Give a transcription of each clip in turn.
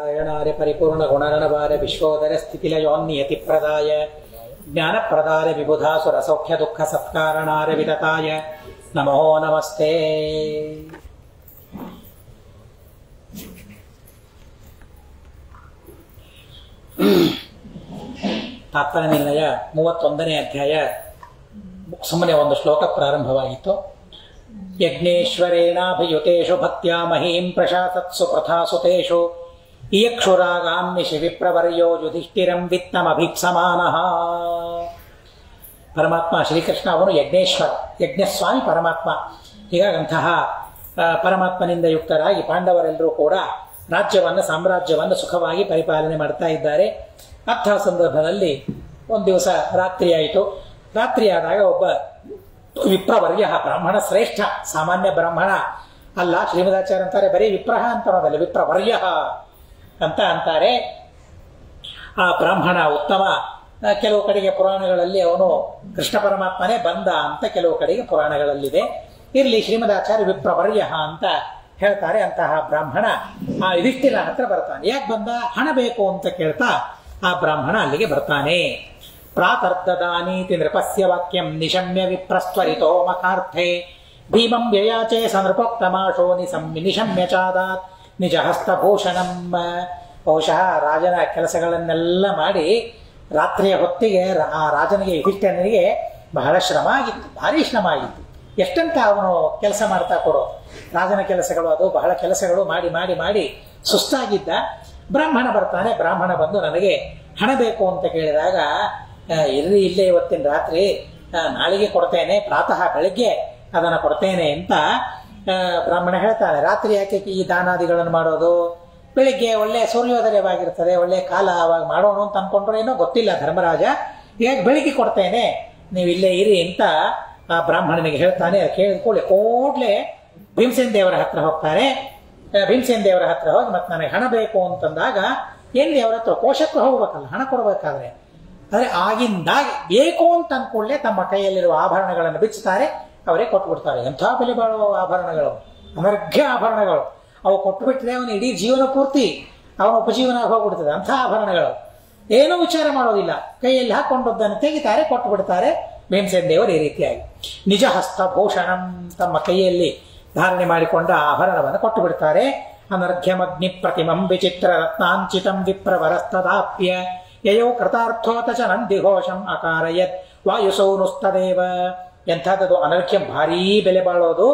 ನಾರಾಯಣಾರ್ಯ ಪರಿಪೂರ್ಣ ಗುಣಗಣವಾರ ವಿಶ್ವೋದರ ಸ್ಥಿತಿಲಯೋನ್ನಿಯತಿ ಪ್ರದಾಯ ಜ್ಞಾನಪ್ರದಾಯ ವಿಬುಧಾಸುರ ಸೌಖ್ಯ ದುಃಖ ಸತ್ಕಾರಣಾರ್ಯ ವಿತತಾಯ ನಮೋ ನಮಸ್ತೆ. ತಾತ್ಪರ್ಯ ನಿರ್ಣಯ 31ನೇ ಅಧ್ಯಾಯ. ಸುಮ್ಮನೆ ಒಂದು ಶ್ಲೋಕ ಪ್ರಾರಂಭವಾಗಿತ್ತು. ಯಜ್ಞೇಶ್ವರೇಣಾಭಿಯುತೇಷು ಭಕ್ತ್ಯಾ ಮಹೀಂ ಪ್ರಶಾಸತ್ಸು ಪ್ರಥಾಸುತೇಷು ಇಯಕ್ಷುರಾಗಾನ್ನಿಶಿ ವಿಪ್ರವರ್ಯೋ ಯುಧಿಷ್ಠಿರಂ ವಿತ್ತಮಭೀಪ್ಸಮಾನಃ. ಪರಮಾತ್ಮ ಶ್ರೀಕೃಷ್ಣ ಅವನು ಯಜ್ಞೇಶ್ವರ, ಯಜ್ಞಸ್ವಾಮಿ ಪರಮಾತ್ಮ. ಹೀಗಾಗಂತಹ ಪರಮಾತ್ಮನಿಂದ ಯುಕ್ತರಾಗಿ ಪಾಂಡವರೆಲ್ಲರೂ ಕೂಡ ರಾಜ್ಯವನ್ನು ಸಾಮ್ರಾಜ್ಯವನ್ನು ಸುಖವಾಗಿ ಪರಿಪಾಲನೆ ಮಾಡ್ತಾ ಇದ್ದಾರೆ. ಅಂತಹ ಸಂದರ್ಭದಲ್ಲಿ ಒಂದು ದಿವಸ ರಾತ್ರಿಯಾಯಿತು. ರಾತ್ರಿಯಾದಾಗ ಒಬ್ಬ ವಿಪ್ರವರ್ಯ, ಬ್ರಾಹ್ಮಣ ಶ್ರೇಷ್ಠ, ಸಾಮಾನ್ಯ ಬ್ರಾಹ್ಮಣ ಅಲ್ಲ. ಶ್ರೀಮದಾಚಾರ್ಯ ಅಂತಾರೆ ಬರೀ ವಿಪ್ರಹ ಅಂತ ಅನ್ನೋದಲ್ಲ, ವಿಪ್ರವರ್ಯ ಅಂತ ಅಂತಾರೆ. ಆ ಬ್ರಾಹ್ಮಣ ಉತ್ತಮ. ಕೆಲವು ಕಡೆಗೆ ಪುರಾಣಗಳಲ್ಲಿ ಅವನು ಕೃಷ್ಣ ಪರಮಾತ್ಮನೇ ಬಂದ ಅಂತ ಕೆಲವು ಕಡೆಗೆ ಪುರಾಣಗಳಲ್ಲಿದೆ. ಇರಲಿ, ಶ್ರೀಮದಾಚಾರ್ಯ ವಿಪ್ರವರ್ಯ ಅಂತ ಹೇಳ್ತಾರೆ. ಅಂತಹ ಬ್ರಾಹ್ಮಣ ಆ ಯುಧಿಷ್ಠಿರ ಹತ್ರ ಬರ್ತಾನೆ. ಯಾಕೆ ಬಂದ? ಹಣ ಬೇಕು ಅಂತ ಕೇಳ್ತಾ ಆ ಬ್ರಾಹ್ಮಣ ಅಲ್ಲಿಗೆ ಬರ್ತಾನೆ. ಪ್ರಾತರ್ದದಾನೀತಿ ನೃಪಸ್ಯ ವಾಕ್ಯಂ ನಿಶಮ್ಯ ವಿಪ್ರಸ್ತ್ವರಿತೋ ಮಕಾರ್ಥೆ ಭೀಮಂ ವ್ಯಯಾಚೆ ಸ ನೃಪೋಕ್ತಮಾಶೋ ನಿಶಮ್ಯ ಚಾದಾತ್ ನಿಜ ಹಸ್ತಭೂಷಣಂ. ಬಹುಶಃ ರಾಜನ ಕೆಲಸಗಳನ್ನೆಲ್ಲ ಮಾಡಿ ರಾತ್ರಿಯ ಹೊತ್ತಿಗೆ ಆ ರಾಜನಿಗೆ ಯುಧಿಷ್ಠಿರನಿಗೆ ಬಹಳ ಶ್ರಮ ಆಗಿತ್ತು, ಭಾರಿ ಶ್ರಮ ಆಗಿತ್ತು. ಎಷ್ಟಂತ ಅವನು ಕೆಲಸ ಮಾಡ್ತಾ ಕೊಡೋ ರಾಜನ ಕೆಲಸಗಳು, ಅದು ಬಹಳ ಕೆಲಸಗಳು ಮಾಡಿ ಮಾಡಿ ಮಾಡಿ ಸುಸ್ತಾಗಿದ್ದ. ಬ್ರಾಹ್ಮಣ ಬರ್ತಾನೆ. ಬ್ರಾಹ್ಮಣ ಬಂದು ನನಗೆ ಹಣ ಬೇಕು ಅಂತ ಕೇಳಿದಾಗ, ಇರ್ರಿ ಇಲ್ಲೇ ಇವತ್ತಿನ ರಾತ್ರಿ, ನಾಳೆಗೆ ಕೊಡ್ತೇನೆ, ಪ್ರಾತಃ ಬೆಳಗ್ಗೆ ಅದನ್ನು ಕೊಡ್ತೇನೆ ಅಂತ ಬ್ರಾಹ್ಮಣ ಹೇಳ್ತಾನೆ. ರಾತ್ರಿ ಯಾಕೆ ಈ ದಾನಾದಿಗಳನ್ನು ಮಾಡೋದು? ಬೆಳಿಗ್ಗೆ ಒಳ್ಳೆ ಸೂರ್ಯೋದಯವಾಗಿರ್ತದೆ, ಒಳ್ಳೆ ಕಾಲ, ಅವಾಗ ಮಾಡೋಣ ಅಂತ ಅನ್ಕೊಂಡ್ರೆ ಏನೋ ಗೊತ್ತಿಲ್ಲ ಧರ್ಮರಾಜ. ಹೀಗಾಗಿ ಬೆಳಿಗ್ಗೆ ಕೊಡ್ತೇನೆ, ನೀವು ಇಲ್ಲೇ ಇರಿ ಅಂತ ಆ ಬ್ರಾಹ್ಮಣನಿಗೆ ಹೇಳ್ತಾನೆ. ಕೇಳಿದ್ಕೊಳ್ಳಿ ಕೂಡ್ಲೆ ಭೀಮಸೇನ ದೇವರ ಹತ್ರ ಹೋಗ್ತಾರೆ. ಭೀಮಸೇನ ದೇವರ ಹತ್ರ ಹೋಗಿ ಮತ್ತೆ ನನಗೆ ಹಣ ಬೇಕು ಅಂತಂದಾಗ, ಏನ್ ದೇವರ ಹತ್ರ ಕೋಶಕ್ಕೆ ಹೋಗ್ಬೇಕಲ್ಲ ಹಣ ಕೊಡ್ಬೇಕಾದ್ರೆ. ಆದ್ರೆ ಆಗಿಂದಾಗ ಬೇಕು ಅಂತ ಅನ್ಕೊಳ್ಳೆ ತಮ್ಮ ಕೈಯಲ್ಲಿರುವ ಆಭರಣಗಳನ್ನು ಬಿಚ್ಚುತ್ತಾರೆ, ಅವರೇ ಕೊಟ್ಬಿಡ್ತಾರೆ. ಎಂಥ ಬೆಲೆ ಬಾಳುವ ಆಭರಣಗಳು, ಅನರ್ಘ್ಯ ಆಭರಣಗಳು. ಅವು ಕೊಟ್ಟುಬಿಟ್ರೆ ಅವನು ಇಡೀ ಜೀವನ ಪೂರ್ತಿ ಅವನ ಉಪಜೀವನ ಹೋಗ್ಬಿಡ್ತದೆ. ಅಂಥ ಆಭರಣಗಳು ಏನೂ ವಿಚಾರ ಮಾಡೋದಿಲ್ಲ. ಕೈಯಲ್ಲಿ ಹಾಕೊಂಡದ್ದನ್ನು ತೆಗಿತಾರೆ, ಕೊಟ್ಟು ಬಿಡ್ತಾರೆ. ಭೀಮಸೇನ ದೇವರು ಈ ರೀತಿಯಾಗಿ ನಿಜ ಹಸ್ತಭೂಷಣಂ, ತಮ್ಮ ಕೈಯಲ್ಲಿ ಧಾರಣೆ ಮಾಡಿಕೊಂಡ ಆಭರಣವನ್ನು ಕೊಟ್ಟು ಬಿಡ್ತಾರೆ. ಅನರ್ಘ್ಯಮಗ್ನಿ ಪ್ರತಿಮಂ ವಿಚಿತ್ರ ರತ್ನಾಂಚಿತಂ ವಿಪ್ರವರಸ್ತದಾಪ್ಯ ಯಯೋ ಕೃತಾರ್ಥೋತ ಚ ನಂದಿಘೋಷಂ ಅಕಾರಯತ್ ವಾಯುಸೌನುಸ್ತದೇವ. ಎಂಥದ್ದು ಅನರ್ಘ್ಯ, ಭಾರೀ ಬೆಲೆ ಬಾಳೋದು,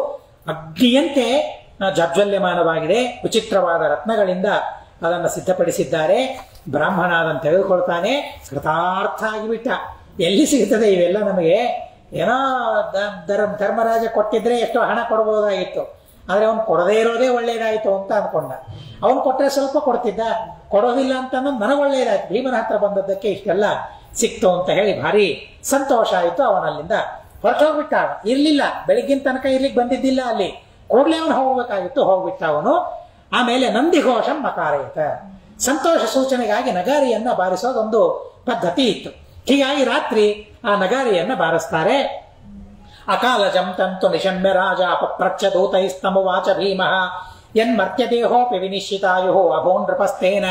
ಅಗ್ನಿಯಂತೆ ಜಜ್ವಲ್ಯಮಾನವಾಗಿದೆ. ವಿಚಿತ್ರವಾದ ರತ್ನಗಳಿಂದ ಅದನ್ನು ಸಿದ್ಧಪಡಿಸಿದ್ದಾರೆ. ಬ್ರಾಹ್ಮಣ ಅದನ್ನು ತೆಗೆದುಕೊಳ್ತಾನೆ. ಕೃತಾರ್ಥ ಆಗಿಬಿಟ್ಟ. ಎಲ್ಲಿ ಸಿಗುತ್ತದೆ ಇವೆಲ್ಲ ನಮಗೆ? ಏನೋ ಧರ್ಮರಾಜ ಕೊಟ್ಟಿದ್ರೆ ಎಷ್ಟೋ ಹಣ ಕೊಡ್ಬೋದಾಗಿತ್ತು, ಆದ್ರೆ ಅವನು ಕೊಡದೇ ಇರೋದೇ ಒಳ್ಳೇದಾಯ್ತು ಅಂತ ಅನ್ಕೊಂಡ. ಅವನು ಕೊಟ್ಟರೆ ಸ್ವಲ್ಪ ಕೊಡ್ತಿದ್ದ, ಕೊಡೋದಿಲ್ಲ ಅಂತ ಅನ್ನೋದು ನನಗೆ ಒಳ್ಳೇದಾಯ್ತು, ಭೀಮನ ಹತ್ರ ಬಂದದ್ದಕ್ಕೆ ಇಷ್ಟೆಲ್ಲ ಸಿಕ್ತು ಅಂತ ಹೇಳಿ ಭಾರಿ ಸಂತೋಷ ಆಯಿತು. ಅವನಲ್ಲಿಂದ ಹೊರಟೋಗ್ಬಿಟ್ಟ. ಇರ್ಲಿಲ್ಲ, ಬೆಳಗ್ಗಿನ ತನಕ ಇರ್ಲಿಕ್ಕೆ ಬಂದಿದ್ದಿಲ್ಲ ಅಲ್ಲಿ, ಕೂಡಲೇ ಅವನು ಹೋಗ್ಬೇಕಾಗಿತ್ತು, ಹೋಗ್ಬಿಟ್ಟ ಅವನು. ಆಮೇಲೆ ನಂದಿಘೋಷಂ ಮಕಾರಯತ, ಸಂತೋಷ ಸೂಚನೆಗಾಗಿ ನಗಾರಿಯನ್ನ ಬಾರಿಸೋದೊಂದು ಪದ್ಧತಿ ಇತ್ತು. ಹೀಗಾಗಿ ರಾತ್ರಿ ಆ ನಗಾರಿಯನ್ನ ಬಾರಿಸ್ತಾರೆ. ಅಕಾಲಜಂ ತಂತು ನಿಶಮ್ಯ ರಾಜ ಪಪ್ರಚ್ಛ ದೂತೈಸ್ತಮುವಾಚ ಭೀಮಃ ಯನ್ಮರ್ತ್ಯದೇಹೋಪಿ ವಿನಿಶ್ಚಿತಾಯು ಅಭೋ ನೃಪಸ್ತೇನ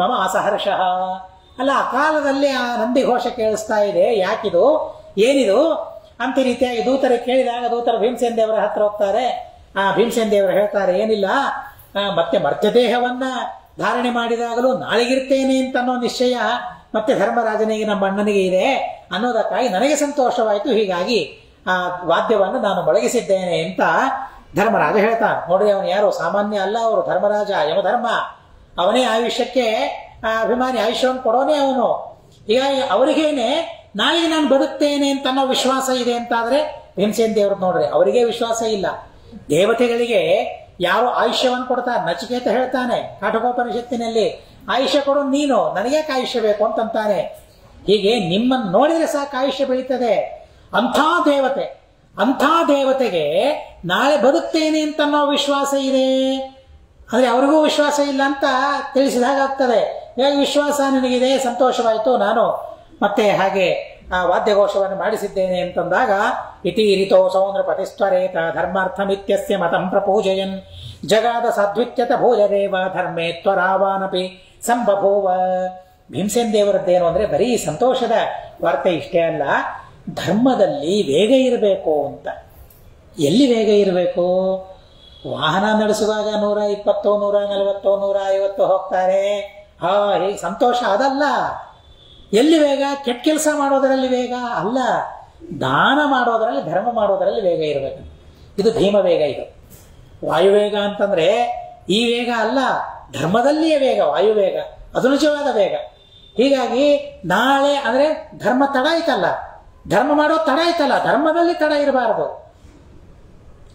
ಮಮ ಅಸಹರ್ಷಃ. ಅಲ್ಲ, ಅಕಾಲದಲ್ಲಿ ಆ ನಂದಿಘೋಷ ಕೇಳಿಸ್ತಾ ಇದೆ, ಯಾಕಿದು, ಏನಿದು ಅಂತ ರೀತಿಯಾಗಿ ದೂತರಿಗೆ ಕೇಳಿದಾಗ ದೂತರು ಭೀಮಸೇನ ದೇವರ ಹತ್ರ ಹೋಗ್ತಾರೆ. ಆ ಭೀಮಸೇನ ದೇವರು ಹೇಳ್ತಾರೆ, ಏನಿಲ್ಲ, ಮತ್ತೆ ಮರ್ತ್ಯದೇಹವನ್ನ ಧಾರಣೆ ಮಾಡಿದಾಗಲೂ ನಾಳೆಗಿರ್ತೇನೆ ಅಂತ ಅನ್ನೋ ನಿಶ್ಚಯ ಮತ್ತೆ ಧರ್ಮರಾಜನಿಗೆ ನಮ್ಮ ಅಣ್ಣನಿಗೆ ಇದೆ ಅನ್ನೋದಕ್ಕಾಗಿ ನನಗೆ ಸಂತೋಷವಾಯಿತು. ಹೀಗಾಗಿ ಆ ವಾದ್ಯವನ್ನು ನಾನು ಮೊಳಗಿಸಿದ್ದೇನೆ ಅಂತ ಧರ್ಮರಾಜ ಹೇಳ್ತಾನೆ. ನೋಡ್ರಿ, ಅವನು ಯಾರು ಸಾಮಾನ್ಯ ಅಲ್ಲ, ಅವರು ಧರ್ಮರಾಜ, ಯಮಧರ್ಮ. ಅವನೇ ಆಯುಷ್ಯಕ್ಕೆ ಅಭಿಮಾನಿ, ಆಯುಷ್ಯವನ್ನು ಕೊಡೋನೇ ಅವನು. ಹೀಗಾಗಿ ಅವರಿಗೇನೆ ನಾಳೆಗೆ ನಾನು ಬದುಕ್ತೇನೆ ಅಂತ ಅನ್ನೋ ವಿಶ್ವಾಸ ಇದೆ ಅಂತಾದ್ರೆ ಭೀಮಸೇನ ದೇವ್ರದ್ದು ನೋಡ್ರಿ, ಅವರಿಗೆ ವಿಶ್ವಾಸ ಇಲ್ಲ. ದೇವತೆಗಳಿಗೆ ಯಾರು ಆಯುಷ್ಯವನ್ನು ಕೊಡ್ತಾರೆ? ನಚಿಕೇತ ಹೇಳ್ತಾನೆ ಕಾಠಕೋಪನಿಷತ್ತಿನಲ್ಲಿ, ಆಯುಷ್ಯ ಕೊಡು ನೀನು, ನನಗ್ಯಾಕೆ ಆಯುಷ್ಯ ಬೇಕು ಅಂತಂತಾನೆ. ಹೀಗೆ ನಿಮ್ಮನ್ನು ನೋಡಿದ್ರೆ ಸಾಕು ಆಯುಷ್ಯ ಬೆಳೀತದೆ. ಅಂಥ ದೇವತೆಗೆ ನಾಳೆ ಬದುಕ್ತೇನೆ ಅಂತ ಅನ್ನೋ ವಿಶ್ವಾಸ ಇದೆ, ಆದ್ರೆ ಅವ್ರಿಗೂ ವಿಶ್ವಾಸ ಇಲ್ಲ ಅಂತ ತಿಳಿಸಿದಾಗ್ತದೆ. ಹೇಗೆ ವಿಶ್ವಾಸ ನಿನಗಿದೆ, ಸಂತೋಷವಾಯಿತು, ನಾನು ಮತ್ತೆ ಹಾಗೆ ಆ ವಾದ್ಯಘೋಷವನ್ನು ಮಾಡಿಸಿದ್ದೇನೆ ಅಂತಂದಾಗ ಇತಿ ರಿತೋ ಸೌಂದ್ರ ಪತಿಸ್ವರೇತ ಧರ್ಮಾರ್ಥಮಿತ್ಯಸ್ಯ ಮತಂ ಪ್ರಪೂಜಯನ್ ಜಗಾದ ಸಾಧ್ವಿತ್ಯತ ಭೋಜದೇವ ಧರ್ಮೇ ತ್ವರಾವಾನಪಿ ಸಂಬಭೂವ. ಭೀಮಸೇನ ದೇವರದ್ದೇನು ಅಂದ್ರೆ ಬರೀ ಸಂತೋಷದ ವಾರ್ತೆ ಇಷ್ಟೇ ಅಲ್ಲ, ಧರ್ಮದಲ್ಲಿ ವೇಗ ಇರಬೇಕು ಅಂತ. ಎಲ್ಲಿ ವೇಗ ಇರಬೇಕು? ವಾಹನ ನಡೆಸುವಾಗ 120, 140, 150 ಹೋಗ್ತಾರೆ. ಹೀಗೆ ಸಂತೋಷ ಅದಲ್ಲ. ಎಲ್ಲಿ ವೇಗ? ಕೆಟ್ಟ ಕೆಲಸ ಮಾಡೋದರಲ್ಲಿ ವೇಗ ಅಲ್ಲ, ದಾನ ಮಾಡೋದರಲ್ಲಿ, ಧರ್ಮ ಮಾಡೋದರಲ್ಲಿ ವೇಗ ಇರಬೇಕು. ಇದು ಭೀಮ ವೇಗ. ಇದು ವಾಯುವೇಗ ಅಂತಂದ್ರೆ ಈ ವೇಗ ಅಲ್ಲ, ಧರ್ಮದಲ್ಲಿಯೇ ವೇಗ. ವಾಯುವೇಗ ಅದು ನಿಜವಾದ ವೇಗ. ಹೀಗಾಗಿ ನಾಳೆ ಅಂದ್ರೆ ಧರ್ಮ ತಡ ಆಯ್ತಲ್ಲ, ಧರ್ಮ ಮಾಡೋ ತಡ ಆಯ್ತಲ್ಲ, ಧರ್ಮದಲ್ಲಿ ತಡ ಇರಬಾರದು.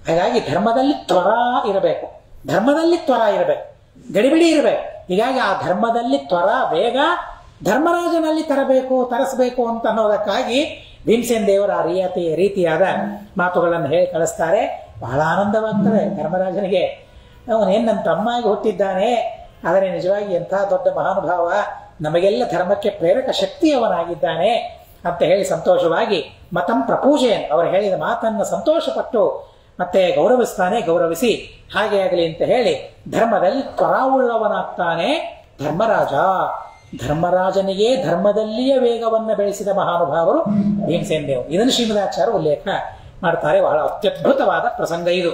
ಹಾಗಾಗಿ ಧರ್ಮದಲ್ಲಿ ತ್ವರ ಇರಬೇಕು, ಧರ್ಮದಲ್ಲಿ ತ್ವರ ಇರಬೇಕು, ಗಡಿಬಿಡಿ ಇರಬೇಕು. ಹೀಗಾಗಿ ಆ ಧರ್ಮದಲ್ಲಿ ತ್ವರ, ವೇಗ ಧರ್ಮರಾಜನಲ್ಲಿ ತರಿಸಬೇಕು ಅಂತ ಅನ್ನೋದಕ್ಕಾಗಿ ಭೀಮಸೇನ ದೇವರು ಆ ರೀತಿಯಾದ ಮಾತುಗಳನ್ನು ಹೇಳಿ ಕಳಿಸ್ತಾರೆ. ಬಹಳ ಆನಂದವಾಗ್ತದೆ ಧರ್ಮರಾಜನಿಗೆ. ಅವನೇನು ನನ್ನ ತಮ್ಮಾಗಿ ಹುಟ್ಟಿದ್ದಾನೆ, ಆದರೆ ನಿಜವಾಗಿ ಎಂಥ ದೊಡ್ಡ ಮಹಾನುಭಾವ, ನಮಗೆಲ್ಲ ಧರ್ಮಕ್ಕೆ ಪ್ರೇರಕ ಶಕ್ತಿಯವನಾಗಿದ್ದಾನೆ ಅಂತ ಹೇಳಿ ಸಂತೋಷವಾಗಿ ಮತಂ ಪ್ರಪೂಜೆಯನ್ನು, ಅವರು ಹೇಳಿದ ಮಾತನ್ನು ಸಂತೋಷಪಟ್ಟು ಮತ್ತೆ ಗೌರವಿಸಿ ಹಾಗೆ ಆಗಲಿ ಅಂತ ಹೇಳಿ ಧರ್ಮದಲ್ಲಿ ತ್ವರಾವುಳ್ಳವನಾಗ್ತಾನೆ ಧರ್ಮರಾಜ. ಧರ್ಮರಾಜನಿಗೆ ಧರ್ಮದಲ್ಲಿಯೇ ವೇಗವನ್ನು ಬೆಳೆಸಿದ ಮಹಾನುಭಾವರು ಭೀಮಸೇನ ದೇವರು. ಇದನ್ನು ಶ್ರೀಮದಾಚಾರ್ಯ ಉಲ್ಲೇಖ ಮಾಡ್ತಾರೆ. ಬಹಳ ಅತ್ಯದ್ಭುತವಾದ ಪ್ರಸಂಗ ಇದು.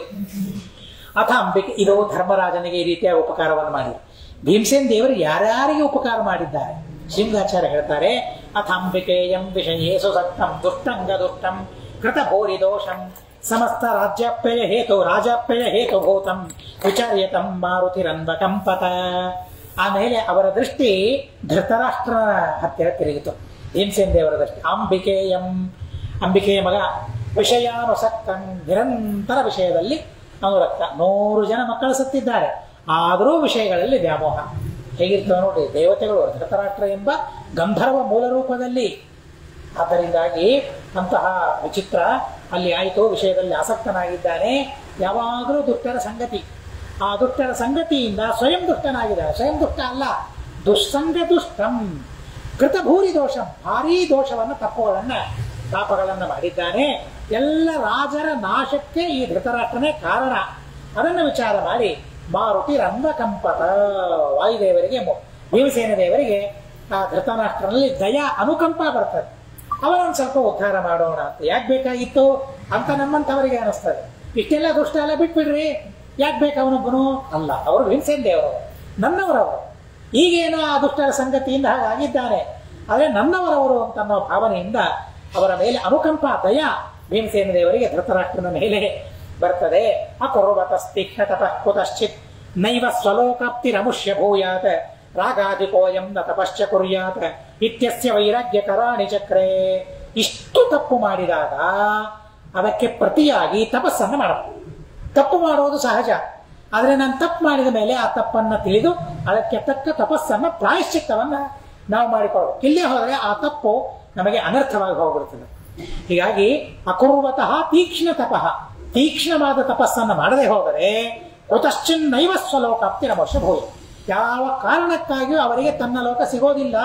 ಅಥ ಅಂಬಿಕೆ, ಇದು ಧರ್ಮರಾಜನಿಗೆ ಈ ರೀತಿಯ ಉಪಕಾರವನ್ನು ಮಾಡಿದರು. ಭೀಮಸೇನ ದೇವರು ಯಾರ್ಯಾರಿಗೆ ಉಪಕಾರ ಮಾಡಿದ್ದಾರೆ ಶ್ರೀಮದಾಚಾರ್ಯ ಹೇಳ್ತಾರೆ. ಅಥ ಅಂಬಿಕೆಯಂ ವಿಷಯೇಸು ಸಕ್ತಂ ದುಷ್ಟಂಗ ದುಷ್ಟಂ ಕೃತ ಭೂರಿ ದೋಷಂ ಸಮಸ್ತ ರಾಜಾಪ್ಯಯ ಹೇತುಭೂತಂ ವಿಚಾರ್ಯತಂ ಮಾರುತಿರನ್ವ ಕಂಪತ. ಆಮೇಲೆ ಅವರ ದೃಷ್ಟಿ ಧೃತರಾಷ್ಟ್ರನ ಹತ್ತಿರ ತಿರುಗಿತು. ಭೀಮಸೇನ ದೇವರ ದೃಷ್ಟಿ ಅಂಬಿಕೆಯ ಮಗ ವಿಷಯಾನುಸಕ್ತಂ, ನಿರಂತರ ವಿಷಯದಲ್ಲಿ ಅನುರಕ್ತ. 100 ಜನ ಮಕ್ಕಳು ಸತ್ತಿದ್ದಾರೆ, ಆದರೂ ವಿಷಯಗಳಲ್ಲಿ ವ್ಯಾಮೋಹ. ಹೇಗಿರ್ತವೆ ನೋಡಿ ದೇವತೆಗಳು, ಧೃತರಾಷ್ಟ್ರ ಎಂಬ ಗಂಧರ್ವ ಮೂಲ ರೂಪದಲ್ಲಿ. ಆದ್ದರಿಂದಾಗಿ ಅಂತಹ ವಿಚಿತ್ರ ಅಲ್ಲಿ ಆಯಿತು, ವಿಷಯದಲ್ಲಿ ಆಸಕ್ತನಾಗಿದ್ದಾನೆ. ಯಾವಾಗಲೂ ದುಷ್ಟರ ಸಂಗತಿ, ಆ ದುಷ್ಟರ ಸಂಗತಿಯಿಂದ ಸ್ವಯಂ ದುಷ್ಟನಾಗಿದ್ದಾನೆ. ಸ್ವಯಂ ದುಷ್ಟ ಅಲ್ಲ, ದುಸ್ಸಂಗ ದುಷ್ಟಂ ಕೃತ ಭೂರಿ ದೋಷಂ, ಭಾರೀ ದೋಷವನ್ನು ಪಾಪಗಳನ್ನು ಮಾಡಿದ್ದಾನೆ. ಎಲ್ಲ ರಾಜರ ನಾಶಕ್ಕೆ ಈ ಧೃತರಾಷ್ಟ್ರನೇ ಕಾರಣ. ಅದನ್ನು ವಿಚಾರ ಮಾಡಿ ಮಾರುತಿ ರಂಭಕಂಪತ, ವಾಯುದೇವರಿಗೆ, ಭೀಮಸೇನ ದೇವರಿಗೆ ಆ ಧೃತರಾಷ್ಟ್ರನಲ್ಲಿ ದಯಾ ಅನುಕಂಪ ಬರ್ತದೆ. ಅವನನ್ನು ಸ್ವಲ್ಪ ಉದ್ಧಾರ ಮಾಡೋಣ ಅಂತ. ಯಾಕೆ ಬೇಕಾಗಿತ್ತು ಅಂತ ನಮ್ಮಂಥವರಿಗೆ ಅನಿಸ್ತದೆ. ಇಷ್ಟೆಲ್ಲ ದುಷ್ಟ ಎಲ್ಲ ಬಿಟ್ಬಿಡ್ರಿ, ಯಾಕೆ ಬೇಕು ಅವನೊಬ್ಬನು ಅಲ್ಲ. ಅವರು ಭೀಮಸೇನ ದೇವರವರು, ನನ್ನವರವರು. ಈಗೇನೋ ಆ ದುಷ್ಟರ ಸಂಗತಿಯಿಂದ ಹಾಗಾಗಿದ್ದಾನೆ, ಆದರೆ ನನ್ನವರವರು ಅಂತನ್ನೋ ಭಾವನೆಯಿಂದ ಅವರ ಮೇಲೆ ಅನುಕಂಪ, ದಯಾ ಭೀಮಸೇನ ದೇವರಿಗೆ ಧೃತರಾಷ್ಟ್ರನ ಮೇಲೆ ಬರ್ತದೆ. ಅಕುರ್ವತಸ್ತಿಕ್ಷ್ಣ ತಪಃ ಕುತಶ್ಚಿತ್ ನೈವ ಸ್ವಲೋಕಾಪ್ತಿರಮುಷ್ಯ ಭೂಯಾತ್ ರಾಗಾಧಿಕೋಯಂ ನ ತಪಶ್ಚ ಕುರ್ಯಾತ್ ಇತ್ಯಸ್ಯ ವೈರಾಗ್ಯ ಕರಾಣಿ ಚಕ್ರೇ. ಇಷ್ಟು ತಪ್ಪು ಮಾಡಿದಾಗ ಅದಕ್ಕೆ ಪ್ರತಿಯಾಗಿ ತಪಸ್ಸನ್ನು ಮಾಡಬೇಕು. ತಪ್ಪು ಮಾಡೋದು ಸಹಜ, ಆದರೆ ನಾನು ತಪ್ಪು ಮಾಡಿದ ಮೇಲೆ ಆ ತಪ್ಪನ್ನು ತಿಳಿದು ಅದಕ್ಕೆ ತಕ್ಕ ತಪಸ್ಸನ್ನು, ಪ್ರಾಯಶ್ಚಿತ್ತವನ್ನ ನಾವು ಮಾಡಿಕೊಳ್ಳಬೇಕು. ಇಲ್ಲೇ ಹೋದರೆ ಆ ತಪ್ಪು ನಮಗೆ ಅನರ್ಥವಾಗಿ ಹೋಗ್ಬಿಡ್ತದೆ. ಹೀಗಾಗಿ ಅಕುರ್ವತಃ ತೀಕ್ಷ್ಣ ತಪಃ, ತೀಕ್ಷ್ಣವಾದ ತಪಸ್ಸನ್ನು ಮಾಡದೆ ಹೋದರೆ ಕುತಶ್ಚಿನ್ನೈವ ಸ್ವಲೋಕಾಪ್ತಿ ನಮೋಶ ಭೂಯ, ಯಾವ ಕಾರಣಕ್ಕಾಗಿಯೂ ಅವರಿಗೆ ತನ್ನ ಲೋಕ ಸಿಗೋದಿಲ್ಲ.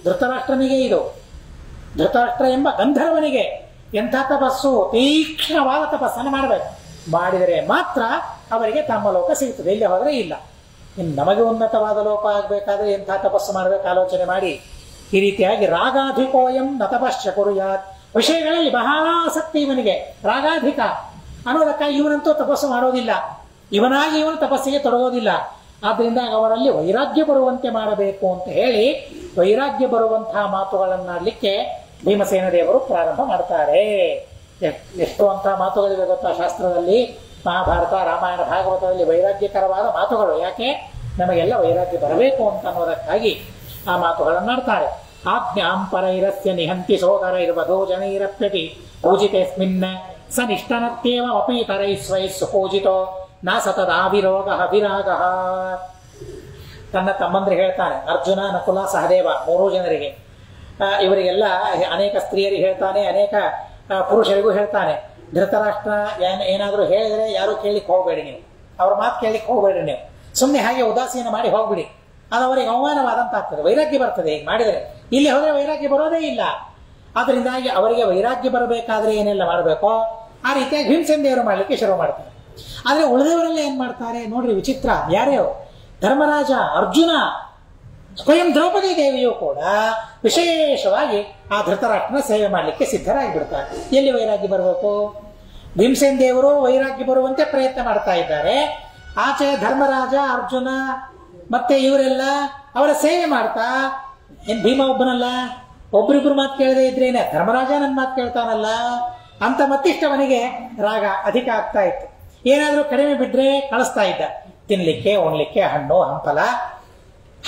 ಧೃತರಾಷ್ಟ್ರನಿಗೆ ಇದು, ಧೃತರಾಷ್ಟ್ರ ಎಂಬ ಗಂಧರ್ವನಿಗೆ ಎಂಥ ತಪಸ್ಸು, ತೀಕ್ಷ್ಣವಾದ ತಪಸ್ಸನ್ನು ಮಾಡಬೇಕು. ಮಾಡಿದರೆ ಮಾತ್ರ ಅವರಿಗೆ ತಮ್ಮ ಲೋಕ ಸಿಗುತ್ತದೆ, ಇಲ್ಲಿ ಹೋದರೆ ಇಲ್ಲ. ಇನ್ನು ನಮಗೆ ಉನ್ನತವಾದ ಲೋಕ ಆಗಬೇಕಾದ್ರೆ ಎಂಥ ತಪಸ್ಸು ಮಾಡಬೇಕು ಆಲೋಚನೆ ಮಾಡಿ. ಈ ರೀತಿಯಾಗಿ ರಾಗಾಧಿಕೋಯಂ ನ ತಪಶ್ಚ ಕುರ್ಯಾತ್, ವಿಷಯಗಳಲ್ಲಿ ಬಹಳ ಆಸಕ್ತಿ ಇವನಿಗೆ, ರಾಗಾಧಿಕ ಅನ್ನೋದಕ್ಕಾಗಿ ಇವನಂತೂ ತಪಸ್ಸು ಮಾಡೋದಿಲ್ಲ, ಇವನಾಗಿ ಇವನು ತಪಸ್ಸಿಗೆ ತೊಡಗೋದಿಲ್ಲ. ಆದ್ರಿಂದ ಅವರಲ್ಲಿ ವೈರಾಗ್ಯ ಬರುವಂತೆ ಮಾಡಬೇಕು ಅಂತ ಹೇಳಿ ವೈರಾಗ್ಯ ಬರುವಂತಹ ಮಾತುಗಳನ್ನಾಡಲಿಕ್ಕೆ ಭೀಮಸೇನ ದೇವರು ಪ್ರಾರಂಭ ಮಾಡ್ತಾರೆ. ಎಷ್ಟೋ ಅಂತಹ ಮಾತುಗಳಿವೆ ಗೊತ್ತಾ ಶಾಸ್ತ್ರದಲ್ಲಿ, ಮಹಾಭಾರತ, ರಾಮಾಯಣ, ಭಾಗವತದಲ್ಲಿ ವೈರಾಗ್ಯಕರವಾದ ಮಾತುಗಳು. ಯಾಕೆ? ನಮಗೆಲ್ಲ ವೈರಾಗ್ಯ ಬರಬೇಕು ಅಂತ ಅನ್ನೋದಕ್ಕಾಗಿ ಆ ಮಾತುಗಳನ್ನಾಡ್ತಾರೆ. ಆಜ್ಞಾಂ ಪರೈರಸ್ಯ ನಿಹಂತಿ ಸೋದರೈರ್ವಧೋ ಜನೈರಪ್ಯತಿ ಪೂಜಿತೇಸ್ಮಿನ್ ಸ ನಿಷ್ಠನತ್ಯೇವ ಅಪೀತರೈ ಸ್ವೈಸ್ಸು ಪೂಜಿತೋ ನ ಸತದಾವಿರೋಗ ವಿರಾಗ. ತನ್ನ ತಮ್ಮಂದ್ರೆ ಹೇಳ್ತಾನೆ, ಅರ್ಜುನ, ನಕುಲ, ಸಹದೇವ 3 ಜನರಿಗೆ, ಇವರಿಗೆಲ್ಲ ಅನೇಕ ಸ್ತ್ರೀಯರಿಗೆ ಹೇಳ್ತಾನೆ, ಅನೇಕ ಪುರುಷರಿಗೂ ಹೇಳ್ತಾನೆ. ಧೃತರಾಷ್ಟ್ರ ಏನಾದರೂ ಹೇಳಿದರೆ ಯಾರು ಕೇಳಿಕ್ ಹೋಗಬೇಡಿ, ನೀವು ಅವ್ರ ಮಾತು ಕೇಳಿಕ್ ಹೋಗಬೇಡಿ, ನೀವು ಸುಮ್ಮನೆ ಹಾಗೆ ಉದಾಸೀನ ಮಾಡಿ ಹೋಗ್ಬಿಡಿ, ಅದು ಅವರಿಗೆ ಅವಮಾನವಾದಂತ ಆಗ್ತದೆ, ವೈರಾಗ್ಯ ಬರ್ತದೆ. ಹೀಗೆ ಮಾಡಿದರೆ ಇಲ್ಲಿ ಹೋದರೆ ವೈರಾಗ್ಯ ಬರೋದೇ ಇಲ್ಲ. ಆದ್ರಿಂದಾಗಿ ಅವರಿಗೆ ವೈರಾಗ್ಯ ಬರಬೇಕಾದ್ರೆ ಏನೆಲ್ಲ ಮಾಡಬೇಕೋ ಆ ರೀತಿಯಾಗಿ ಭೀಮಸೇನ ದೇವರು ಮಾಡಲಿಕ್ಕೆ ಶುರು ಮಾಡ್ತಾರೆ. ಆದರೆ ಉಳಿದವರೆಲ್ಲ ಏನ್ ಮಾಡ್ತಾರೆ ನೋಡ್ರಿ, ವಿಚಿತ್ರ. ಯಾರ್ಯಾರು? ಧರ್ಮರಾಜ, ಅರ್ಜುನ, ಸ್ವಯಂ ದ್ರೌಪದಿ ದೇವಿಯು ಕೂಡ ವಿಶೇಷವಾಗಿ ಆ ಧೃತರಾಷ್ಟ್ರನ ಸೇವೆ ಮಾಡಲಿಕ್ಕೆ ಸಿದ್ಧರಾಗಿ ಬಿಡ್ತಾರೆ. ಎಲ್ಲಿ ವೈರಾಗ್ಯ ಬರಬೇಕು? ಭೀಮಸೇನ ದೇವರು ವೈರಾಗ್ಯ ಬರುವಂತೆ ಪ್ರಯತ್ನ ಮಾಡ್ತಾ ಇದ್ದಾರೆ. ಆಚೆ ಧರ್ಮರಾಜ, ಅರ್ಜುನ ಮತ್ತೆ ಇವರೆಲ್ಲ ಅವರ ಸೇವೆ ಮಾಡ್ತಾ, ಏನ್ ಭೀಮ ಒಬ್ಬನಲ್ಲ, ಒಬ್ರಿಬ್ರು ಮಾತು ಕೇಳದೆ ಇದ್ರೇನೆ ಧರ್ಮರಾಜ ನನ್ನ ಮಾತು ಕೇಳ್ತಾನಲ್ಲ ಅಂತ ಮತ್ತಿಷ್ಟವನಿಗೆ ರಾಗ ಅಧಿಕ ಆಗ್ತಾ ಇತ್ತು. ಏನಾದ್ರೂ ಕಡಿಮೆ ಬಿದ್ರೆ ಕಳಿಸ್ತಾ ಇದ್ದ ತಿನ್ಲಿಕ್ಕೆ, ಉಣ್ಲಿಕ್ಕೆ ಹಣ್ಣು ಹಂಪಲ.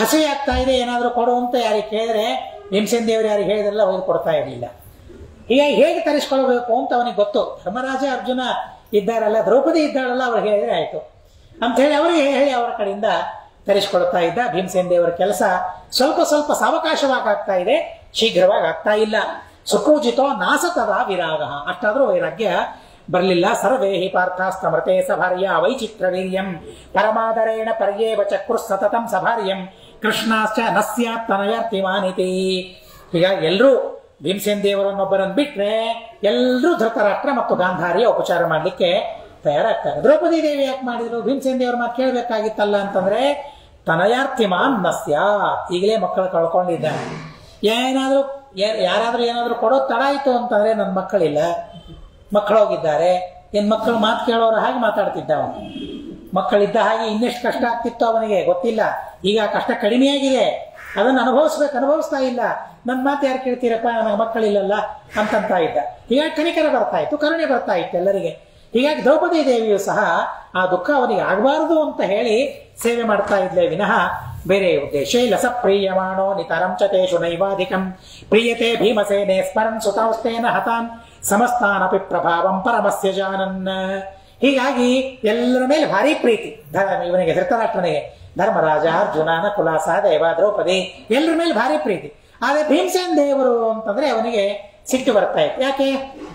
ಹಸಿ ಆಗ್ತಾ ಇದೆ ಏನಾದ್ರೂ ಕೊಡು ಅಂತ ಯಾರಿಗೆ ಕೇಳಿದ್ರೆ ಭೀಮಸೇನ ದೇವರು ಯಾರಿಗೆ ಹೇಳಿದ್ರಲ್ಲ ಒಯ್ದು ಕೊಡ್ತಾ ಇರಲಿಲ್ಲ. ಹೀಗಾಗಿ ಹೇಗೆ ತರಿಸ್ಕೊಳ್ಬೇಕು ಅಂತ ಅವನಿಗೆ ಗೊತ್ತು. ಧರ್ಮರಾಜ, ಅರ್ಜುನ ಇದ್ದಾರಲ್ಲ, ದ್ರೌಪದಿ ಇದ್ದಾಳಲ್ಲ, ಅವ್ರು ಹೇಳಿದ್ರೆ ಆಯ್ತು ಅಂತ ಹೇಳಿ ಅವರಿಗೆ ಹೇಳಿ ಅವರ ಕಡೆಯಿಂದ ತರಿಸ್ಕೊಳ್ತಾ ಇದ್ದ. ಭೀಮಸೇನ ದೇವರ ಕೆಲಸ ಸ್ವಲ್ಪ ಸ್ವಲ್ಪ ಸಾವಕಾಶವಾಗಿ ಆಗ್ತಾ ಇದೆ, ಶೀಘ್ರವಾಗಿ ಆಗ್ತಾ ಇಲ್ಲ. ಸುಕೂಜಿತೋ ನಾಸತದ ವಿರಾಗ, ಅಷ್ಟಾದ್ರೂ ವೈರಾಗ್ಯ ಬರಲಿಲ್ಲ. ಸರ್ವೇ ಹಿ ಪಾರ್ಥಾಸ್ತಮೃತೆ ಸಭಾರ್ಯ ವೈಚಿತ್ರ ವೀರ್ಯಂ ಪರಮಾದರೇಣ ಪರ್ಯೇವ ಚಕ್ರು ಸತತಂ ಸಭಾರ್ಯಂ ಕೃಷ್ಣಾಶ್ಚ ನಸ್ಯಾತ್ ತನಯರ್ತಿಮಾನಿತಿ. ಹೀಗಾಗಿ ಎಲ್ಲರೂ ಭೀಮಸೇನ ದೇವರನ್ನೊಬ್ಬರನ್ನು ಬಿಟ್ರೆ ಎಲ್ಲರೂ ಧೃತರಾಷ್ಟ್ರ ಮತ್ತು ಗಾಂಧಾರಿಯ ಉಪಚಾರ ಮಾಡಲಿಕ್ಕೆ ತಯಾರಾಗ್ತಾರೆ. ದ್ರೌಪದಿ ದೇವಿ ಯಾಕೆ ಮಾಡಿದ್ರು? ಭೀಮಸೇನ ದೇವರ ಮಾತು ಕೇಳಬೇಕಾಗಿತ್ತಲ್ಲ ಅಂತಂದ್ರೆ ತನಯಾರ್ತಿಮಾನ್ ನಸ್ಯ, ಈಗಲೇ ಮಕ್ಕಳು ಕಳ್ಕೊಂಡಿದ್ದಾನೆ. ಯಾರಾದ್ರೂ ಏನಾದ್ರೂ ಕೊಡೋದು ತಡ ಆಯ್ತು ಅಂತಂದ್ರೆ ನನ್ನ ಮಕ್ಕಳಿಲ್ಲ, ಮಕ್ಕಳು ಹೋಗಿದ್ದಾರೆ, ಏನ್ ಮಕ್ಕಳು ಮಾತು ಕೇಳೋರು ಹಾಗೆ ಮಾತಾಡ್ತಿದ್ದ ಅವನು. ಮಕ್ಕಳಿದ್ದ ಹಾಗೆ ಇನ್ನೆಷ್ಟು ಕಷ್ಟ ಆಗ್ತಿತ್ತು ಅವನಿಗೆ ಗೊತ್ತಿಲ್ಲ. ಈಗ ಕಷ್ಟ ಕಡಿಮೆಯಾಗಿದೆ, ಅದನ್ನು ಅನುಭವಿಸ್ತಾ ಇಲ್ಲ. ನನ್ನ ಮಾತು ಯಾರು ಕೇಳ್ತೀರಪ್ಪ, ನನಗೆ ಮಕ್ಕಳಿಲ್ಲಲ್ಲ ಅಂತಂತ ಇದ್ದ. ಹೀಗಾಗಿ ಕನಿಕರ ಬರ್ತಾ ಇತ್ತು, ಕರುಣೆ ಬರ್ತಾ ಇತ್ತು ಎಲ್ಲರಿಗೆ. ಹೀಗಾಗಿ ದ್ರೌಪದಿ ದೇವಿಯು ಸಹ ಆ ದುಃಖ ಅವನಿಗೆ ಆಗಬಾರದು ಅಂತ ಹೇಳಿ ಸೇವೆ ಮಾಡ್ತಾ ಇದ್ಲೇ ವಿನಃ ಬೇರೆ ಉದ್ದೇಶ ಇಲ್ಲ. ಸ ಪ್ರೀಯಮಾಣೋ ನಿತರಂ ಚ ತೇಷು ನೈವಾಧಿಕಂ ಪ್ರೀಯತೆ ಭೀಮಸೇನೆ ಸ್ಮರನ್ ಸುತಾವಸ್ಥೇನ ಹತಾನ್ ಸಮಸ್ತಾನಪಿ ಪ್ರಭಾವಂ ಪರಮಸ್ಯ ಜಾನನ್. ಹೀಗಾಗಿ ಎಲ್ಲರ ಮೇಲೆ ಭಾರಿ ಪ್ರೀತಿ ಇವನಿಗೆ, ಧೃತರಾಷ್ಟ್ರನಿಗೆ. ಧರ್ಮರಾಜ, ಅರ್ಜುನ, ನಕುಲ, ಸಹದೇವ, ದ್ರೌಪದಿ ಎಲ್ಲರ ಮೇಲೆ ಭಾರಿ ಪ್ರೀತಿ. ಆದ್ರೆ ಭೀಮಸೇನ ದೇವರು ಅಂತಂದ್ರೆ ಅವನಿಗೆ ಸಿಟ್ಟು ಬರ್ತಾ ಇತ್ತು. ಯಾಕೆ?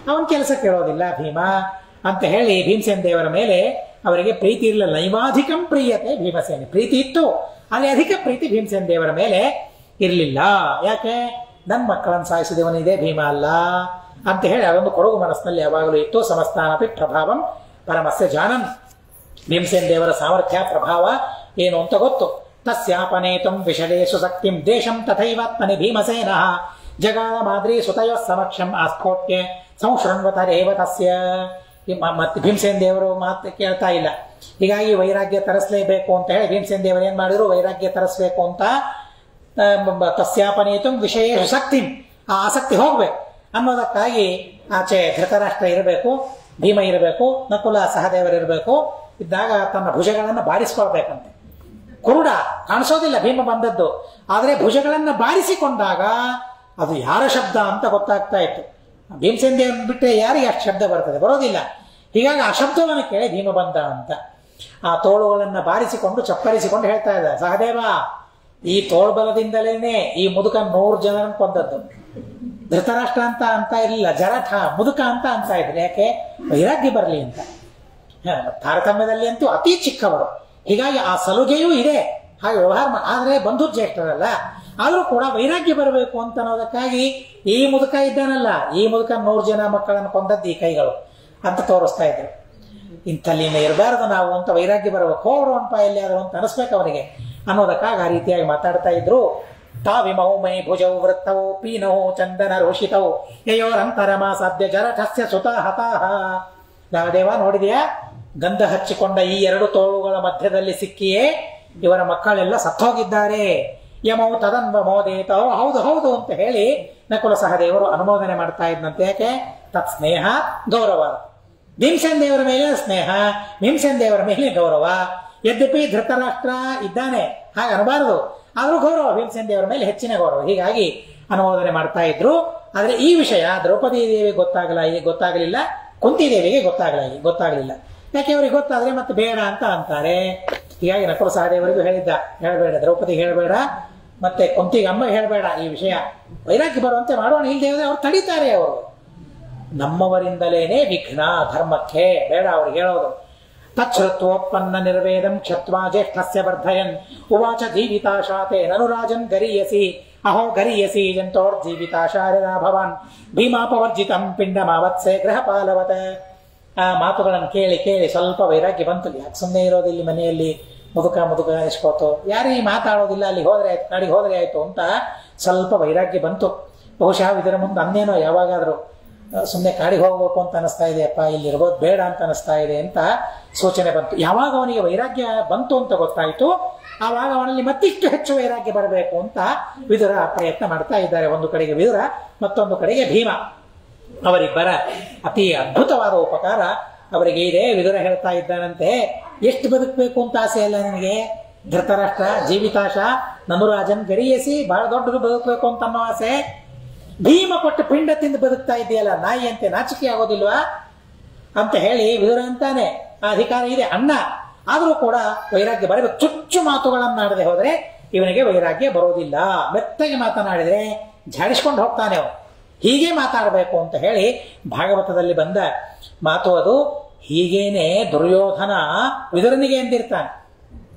ಅವನ ಕೆಲಸ ಕೇಳೋದಿಲ್ಲ ಭೀಮ ಅಂತ ಹೇಳಿ ಭೀಮಸೇನ ದೇವರ ಮೇಲೆ ಅವರಿಗೆ ಪ್ರೀತಿ ಇರಲಿಲ್ಲ. ನೈವಾಧಿಕಂ ಪ್ರೀಯತೆ ಭೀಮಸೇನೆ, ಪ್ರೀತಿ ಇತ್ತು, ಅಲ್ಲಿ ಅಧಿಕ ಪ್ರೀತಿ ಭೀಮಸೇನ ದೇವರ ಮೇಲೆ ಇರಲಿಲ್ಲ. ಯಾಕೆ? ನನ್ನ ಮಕ್ಕಳನ್ನು ಸಾಯಿಸಿದವನಿದೆ ಭೀಮ ಅಲ್ಲ ಅಂತ ಹೇಳಿ ಅದೊಂದು ಕೊಡಗು ಮನಸ್ಸಿನಲ್ಲಿ ಯಾವಾಗಲೂ ಇತ್ತು. ಸಮಸ್ತಾನಪಿ ಪ್ರಭಾವಂ ಪರಮಸ್ಯ ಜಾನನ್, ಭೀಮಸೇನ ದೇವರ ಸಾಮರ್ಥ್ಯ ಪ್ರಭಾವ ಏನು ಅಂತ ಗೊತ್ತು. ತಸ್ಯಾಪನೇತಂ ವಿಷದೇಶು ಶಕ್ತಿಂ ದೇಶಂ ತಥೈವಾತ್ಮನಿ ಭೀಮಸೇನ ಜಗಾದ ಮಾದ್ರಿ ಸುತಯೋ ಸಮಕ್ಷಂ ಆಸ್ಫೋಟ್ಯ ಸಂಶೃಣ್ವತರೇವ ತಸ್ಯ. ಮತ್ತೆ ಭೀಮಸೇನ ದೇವರು ಮಾತು ಕೇಳ್ತಾ ಇಲ್ಲ. ಹೀಗಾಗಿ ವೈರಾಗ್ಯ ತರಿಸಲೇಬೇಕು ಅಂತ ಹೇಳಿ ಭೀಮಸೇನ ದೇವರು ಏನ್ ಮಾಡಿದ್ರು, ವೈರಾಗ್ಯ ತರಿಸಬೇಕು ಅಂತ ತಸ್ಯಾಪನೇತು ವಿಷಯ ಶಕ್ತಿ, ಆ ಆಸಕ್ತಿ ಹೋಗ್ಬೇಕು ಅನ್ನೋದಕ್ಕಾಗಿ ಆಚೆ ಧೃತರಾಷ್ಟ್ರ ಇರಬೇಕು, ಭೀಮ ಇರಬೇಕು, ನಕುಲ ಸಹದೇವರಿರಬೇಕು. ಇದ್ದಾಗ ತನ್ನ ಭುಜಗಳನ್ನು ಬಾರಿಸ್ಕೊಳ್ಬೇಕಂತೆ. ಕುರುಡ ಕಾಣಿಸೋದಿಲ್ಲ ಭೀಮ ಬಂದದ್ದು, ಆದರೆ ಭುಜಗಳನ್ನ ಬಾರಿಸಿಕೊಂಡಾಗ ಅದು ಯಾರ ಶಬ್ದ ಅಂತ ಗೊತ್ತಾಗ್ತಾ ಇತ್ತು. ಭೀಮಸೇನ ದೇವರನ್ನ ಬಿಟ್ಟರೆ ಯಾರಿಗೆ ಅಷ್ಟು ಶಬ್ದ ಬರ್ತದೆ? ಬರೋದಿಲ್ಲ. ಹೀಗಾಗಿ ಆ ಶಬ್ದವನ್ನು ಕೇಳಿ ಭೀಮ ಬಂದ ಅಂತ ಆ ತೋಳುಗಳನ್ನ ಬಾರಿಸಿಕೊಂಡು ಚಪ್ಪರಿಸಿಕೊಂಡು ಹೇಳ್ತಾ ಇದ್ದ, ಸಹದೇವ ಈ ತೋಳ್ಬಲದಿಂದಲೇನೆ ಈ ಮುದುಕ 100 ಜನರನ್ನು ಕೊಂದದ್ದು. ಧೃತರಾಷ್ಟ್ರ ಅಂತ ಇರಲಿಲ್ಲ, ಜರಠ ಮುದುಕ ಅಂತ ಇದ್ರು. ಯಾಕೆ? ವೈರಾಗ್ಯ ಬರಲಿ ಅಂತ. ತಾರತಮ್ಯದಲ್ಲಿ ಅಂತೂ ಅತಿ ಚಿಕ್ಕವರು, ಹೀಗಾಗಿ ಆ ಸಲುಗೆಯೂ ಇದೆ, ಹಾಗೆ ವ್ಯವಹಾರ ಆದ್ರೆ ಬಂಧು ಜ್ಯೇಷ್ಠರಲ್ಲ, ಆದ್ರೂ ಕೂಡ ವೈರಾಗ್ಯ ಬರಬೇಕು ಅಂತ ಅನ್ನೋದಕ್ಕಾಗಿ ಈ ಮುದುಕ ಇದ್ದಾನಲ್ಲ, ಈ ಮುದುಕ 100 ಜನ ಮಕ್ಕಳನ್ನು ಕೊಂದದ್ದು ಈ ಕೈಗಳು ಅಂತ ತೋರಿಸ್ತಾ ಇದ್ರು. ಇಂಥಲ್ಲಿನ ಇರಬಾರದು ನಾವು ಅಂತ ವೈರಾಗ್ಯ ಬರಬೇಕು, ಹೋಗ್ರುವನ್ಪ ಎಲ್ಲಿಯಾದ್ರು ಅಂತ ಅನಿಸ್ಬೇಕು ಅವನಿಗೆ ಅನ್ನೋದಕ್ಕಾಗಿ ಆ ರೀತಿಯಾಗಿ ಮಾತಾಡ್ತಾ ಇದ್ರು. ತಾವಿಮೌ ಮೈ ಭುಜೌ ವೃತ್ತವು ಪೀನೌ ಚಂದನ ರೋಷಿತವು ಯಯೋರಂತರಮ ಸದ್ಯ ಜರಠಸ್ಯ ಸುತ ಹತಾಹ. ದೇವ ನೋಡಿದೆಯಾ, ಗಂಧ ಹಚ್ಚಿಕೊಂಡ ಈ 2 ತೋಳುಗಳ ಮಧ್ಯದಲ್ಲಿ ಸಿಕ್ಕಿಯೇ ಇವರ ಮಕ್ಕಳೆಲ್ಲ ಸತ್ತೋಗಿದ್ದಾರೆ. ಯಮೌ ತದನ್ವ ಮೋದೇತೋ, ಹೌದು ಹೌದು ಅಂತ ಹೇಳಿ ನಕುಲ ಸಹದೇವರು ಅನುಮೋದನೆ ಮಾಡ್ತಾ ಇದ್ದಂತೆ. ಯಾಕೆ? ತತ್ ಸ್ನೇಹ ಗೌರವ. ಭೀಮಸೇನ ದೇವರ ಮೇಲೆ ಸ್ನೇಹ, ಭೀಮಸೇನ ದೇವರ ಮೇಲೆ ಗೌರವ. ಯದ್ಯಪಿ ಧೃತರಾಷ್ಟ್ರ ಇದ್ದಾನೆ, ಹಾಗೆ ಅನ್ನಬಾರದು, ಆದ್ರೂ ಗೌರವ, ಭೀಮಸೇನ ದೇವರ ಮೇಲೆ ಹೆಚ್ಚಿನ ಗೌರವ. ಹೀಗಾಗಿ ಅನುಮೋದನೆ ಮಾಡ್ತಾ ಇದ್ರು. ಆದ್ರೆ ಈ ವಿಷಯ ದ್ರೌಪದಿ ದೇವಿಗೆ ಗೊತ್ತಾಗಲಿಲ್ಲ, ಕುಂತಿ ದೇವಿಗೆ ಗೊತ್ತಾಗಲಿಲ್ಲ. ಯಾಕೆ? ಅವರಿಗೆ ಗೊತ್ತಾದ್ರೆ ಮತ್ತೆ ಬೇಡ ಅಂತ ಅಂತಾರೆ. ಹೀಗಾಗಿ ನಕುಲ ಸಹದೇವರಿಗೂ ಹೇಳಬೇಡ, ದ್ರೌಪದಿ ಹೇಳಬೇಡ, ಮತ್ತೆ ಕುಂತಿಗೆ ಅಮ್ಮ ಹೇಳಬೇಡ ಈ ವಿಷಯ, ವೈರಾಗ್ಯ ಬರುವಂತೆ ಮಾಡೋಣ, ಇಲ್ಲದೆ ಅವ್ರು ತಡೀತಾರೆ. ಅವರು ನಮ್ಮವರಿಂದಲೇನೆ ವಿಘ್ನ ಧರ್ಮಕ್ಕೆ, ಬೇಡ ಅವ್ರಿಗೆ ಹೇಳೋದು. ತಚ್ಛ್ರುತ್ವೋತ್ಪನ್ನ ನಿರ್ವೇದಂ ಕ್ಷತ್ವಾ ಜ್ಯೇಷ್ಠಸ್ಯ ವರ್ಧಯನ್ ಉವಾಚ ಜೀವಿತಾಶಾತೆ ನನುರಾಜನ್ ಗರೀಯಸಿ ಅಹೋ ಗರೀಯಸಿ ಜಂತೋರ್ಜೀವಿತಾಶಾರ್ಯಾ ಭವಾನ್ ಭೀಮಾಪವರ್ಜಿತಂ ಪಿಂಡಮಾವತ್ಸೆ ಗೃಹಪಾಲವತ. ಆ ಮಾತುಗಳನ್ನು ಕೇಳಿ ಕೇಳಿ ಸ್ವಲ್ಪ ವೈರಾಗ್ಯ ಬಂತು. ಯಾಕೆ ಸುಮ್ಮನೆ ಇರೋದು ಇಲ್ಲಿ ಮನೆಯಲ್ಲಿ ಮುದುಕ ಅನಿಸ್ಕೋತು, ಯಾರು ಈ ಮಾತಾಡೋದಿಲ್ಲ, ಅಲ್ಲಿ ಹೋದ್ರೆ ಆಯ್ತು, ಕಾಡಿಗೆ ಹೋದ್ರೆ ಆಯ್ತು ಅಂತ ಸ್ವಲ್ಪ ವೈರಾಗ್ಯ ಬಂತು. ಬಹುಶಃ ಇದರ ಮುಂದೆ ಅನ್ನೇನೋ ಯಾವಾಗಾದರೂ ಸುಮ್ಮನೆ ಕಾಡಿಗೆ ಹೋಗ್ಬೇಕು ಅಂತ ಅನಿಸ್ತಾ ಇದೆಯಪ್ಪ, ಇಲ್ಲಿ ಇರ್ಬೋದು ಬೇಡ ಅಂತ ಅನಿಸ್ತಾ ಇದೆ ಅಂತ ಸೂಚನೆ ಬಂತು. ಯಾವಾಗ ಅವನಿಗೆ ವೈರಾಗ್ಯ ಬಂತು ಅಂತ ಗೊತ್ತಾಯಿತು, ಆವಾಗ ಅವನಲ್ಲಿ ಮತ್ತಿಷ್ಟು ಹೆಚ್ಚು ವೈರಾಗ್ಯ ಬರಬೇಕು ಅಂತ ವಿದುರ ಪ್ರಯತ್ನ ಮಾಡ್ತಾ ಇದ್ದಾರೆ. ಒಂದು ಕಡೆಗೆ ವಿದುರ, ಮತ್ತೊಂದು ಕಡೆಗೆ ಭೀಮ. ಅವರಿಬ್ಬರ ಅತಿ ಅದ್ಭುತವಾದ ಉಪಕಾರ ಅವರಿಗೆ ಇದೆ. ವಿದುರ ಹೇಳ್ತಾ ಇದ್ದಾನಂತೆ, ಎಷ್ಟು ಬದುಕಬೇಕು ಅಂತ ಆಸೆ ಅಲ್ಲ ನಿನಗೆ ಧೃತರಾಷ್ಟ್ರ, ಜೀವಿತಾಶ ನನುರಾಜನ್ ಗರಿಯಸಿ, ಬಹಳ ದೊಡ್ಡದು ಬದುಕಬೇಕು ಅಂತ ಅನ್ನೋ ಆಸೆ. ಭೀಮ ಕೊಟ್ಟು ಪಿಂಡ ತಿಂದು ಬದುಕ್ತಾ ಇದೆಯಲ್ಲ, ನಾಯಿ ಅಂತೆ ನಾಚಿಕೆ ಆಗೋದಿಲ್ವಾ ಅಂತ ಹೇಳಿ ವಿದುರ ಅಂತಾನೆ. ಆ ಅಧಿಕಾರ ಇದೆ ಅಣ್ಣ, ಆದರೂ ಕೂಡ ವೈರಾಗ್ಯ ಬರಬೇಕು. ಚುಚ್ಚು ಮಾತುಗಳನ್ನಾಡದೆ ಹೋದ್ರೆ ಇವನಿಗೆ ವೈರಾಗ್ಯ ಬರೋದಿಲ್ಲ. ಮೆತ್ತಗೆ ಮಾತನಾಡಿದ್ರೆ ಝಾಡಿಸ್ಕೊಂಡು ಹೋಗ್ತಾನೆ ಅವನು. ಹೀಗೆ ಮಾತಾಡಬೇಕು ಅಂತ ಹೇಳಿ ಭಾಗವತದಲ್ಲಿ ಬಂದ ಮಾತು ಅದು. ಹೀಗೇನೆ ದುರ್ಯೋಧನ ವಿದುರನಿಗೆ ಎಂದಿರ್ತಾನೆ.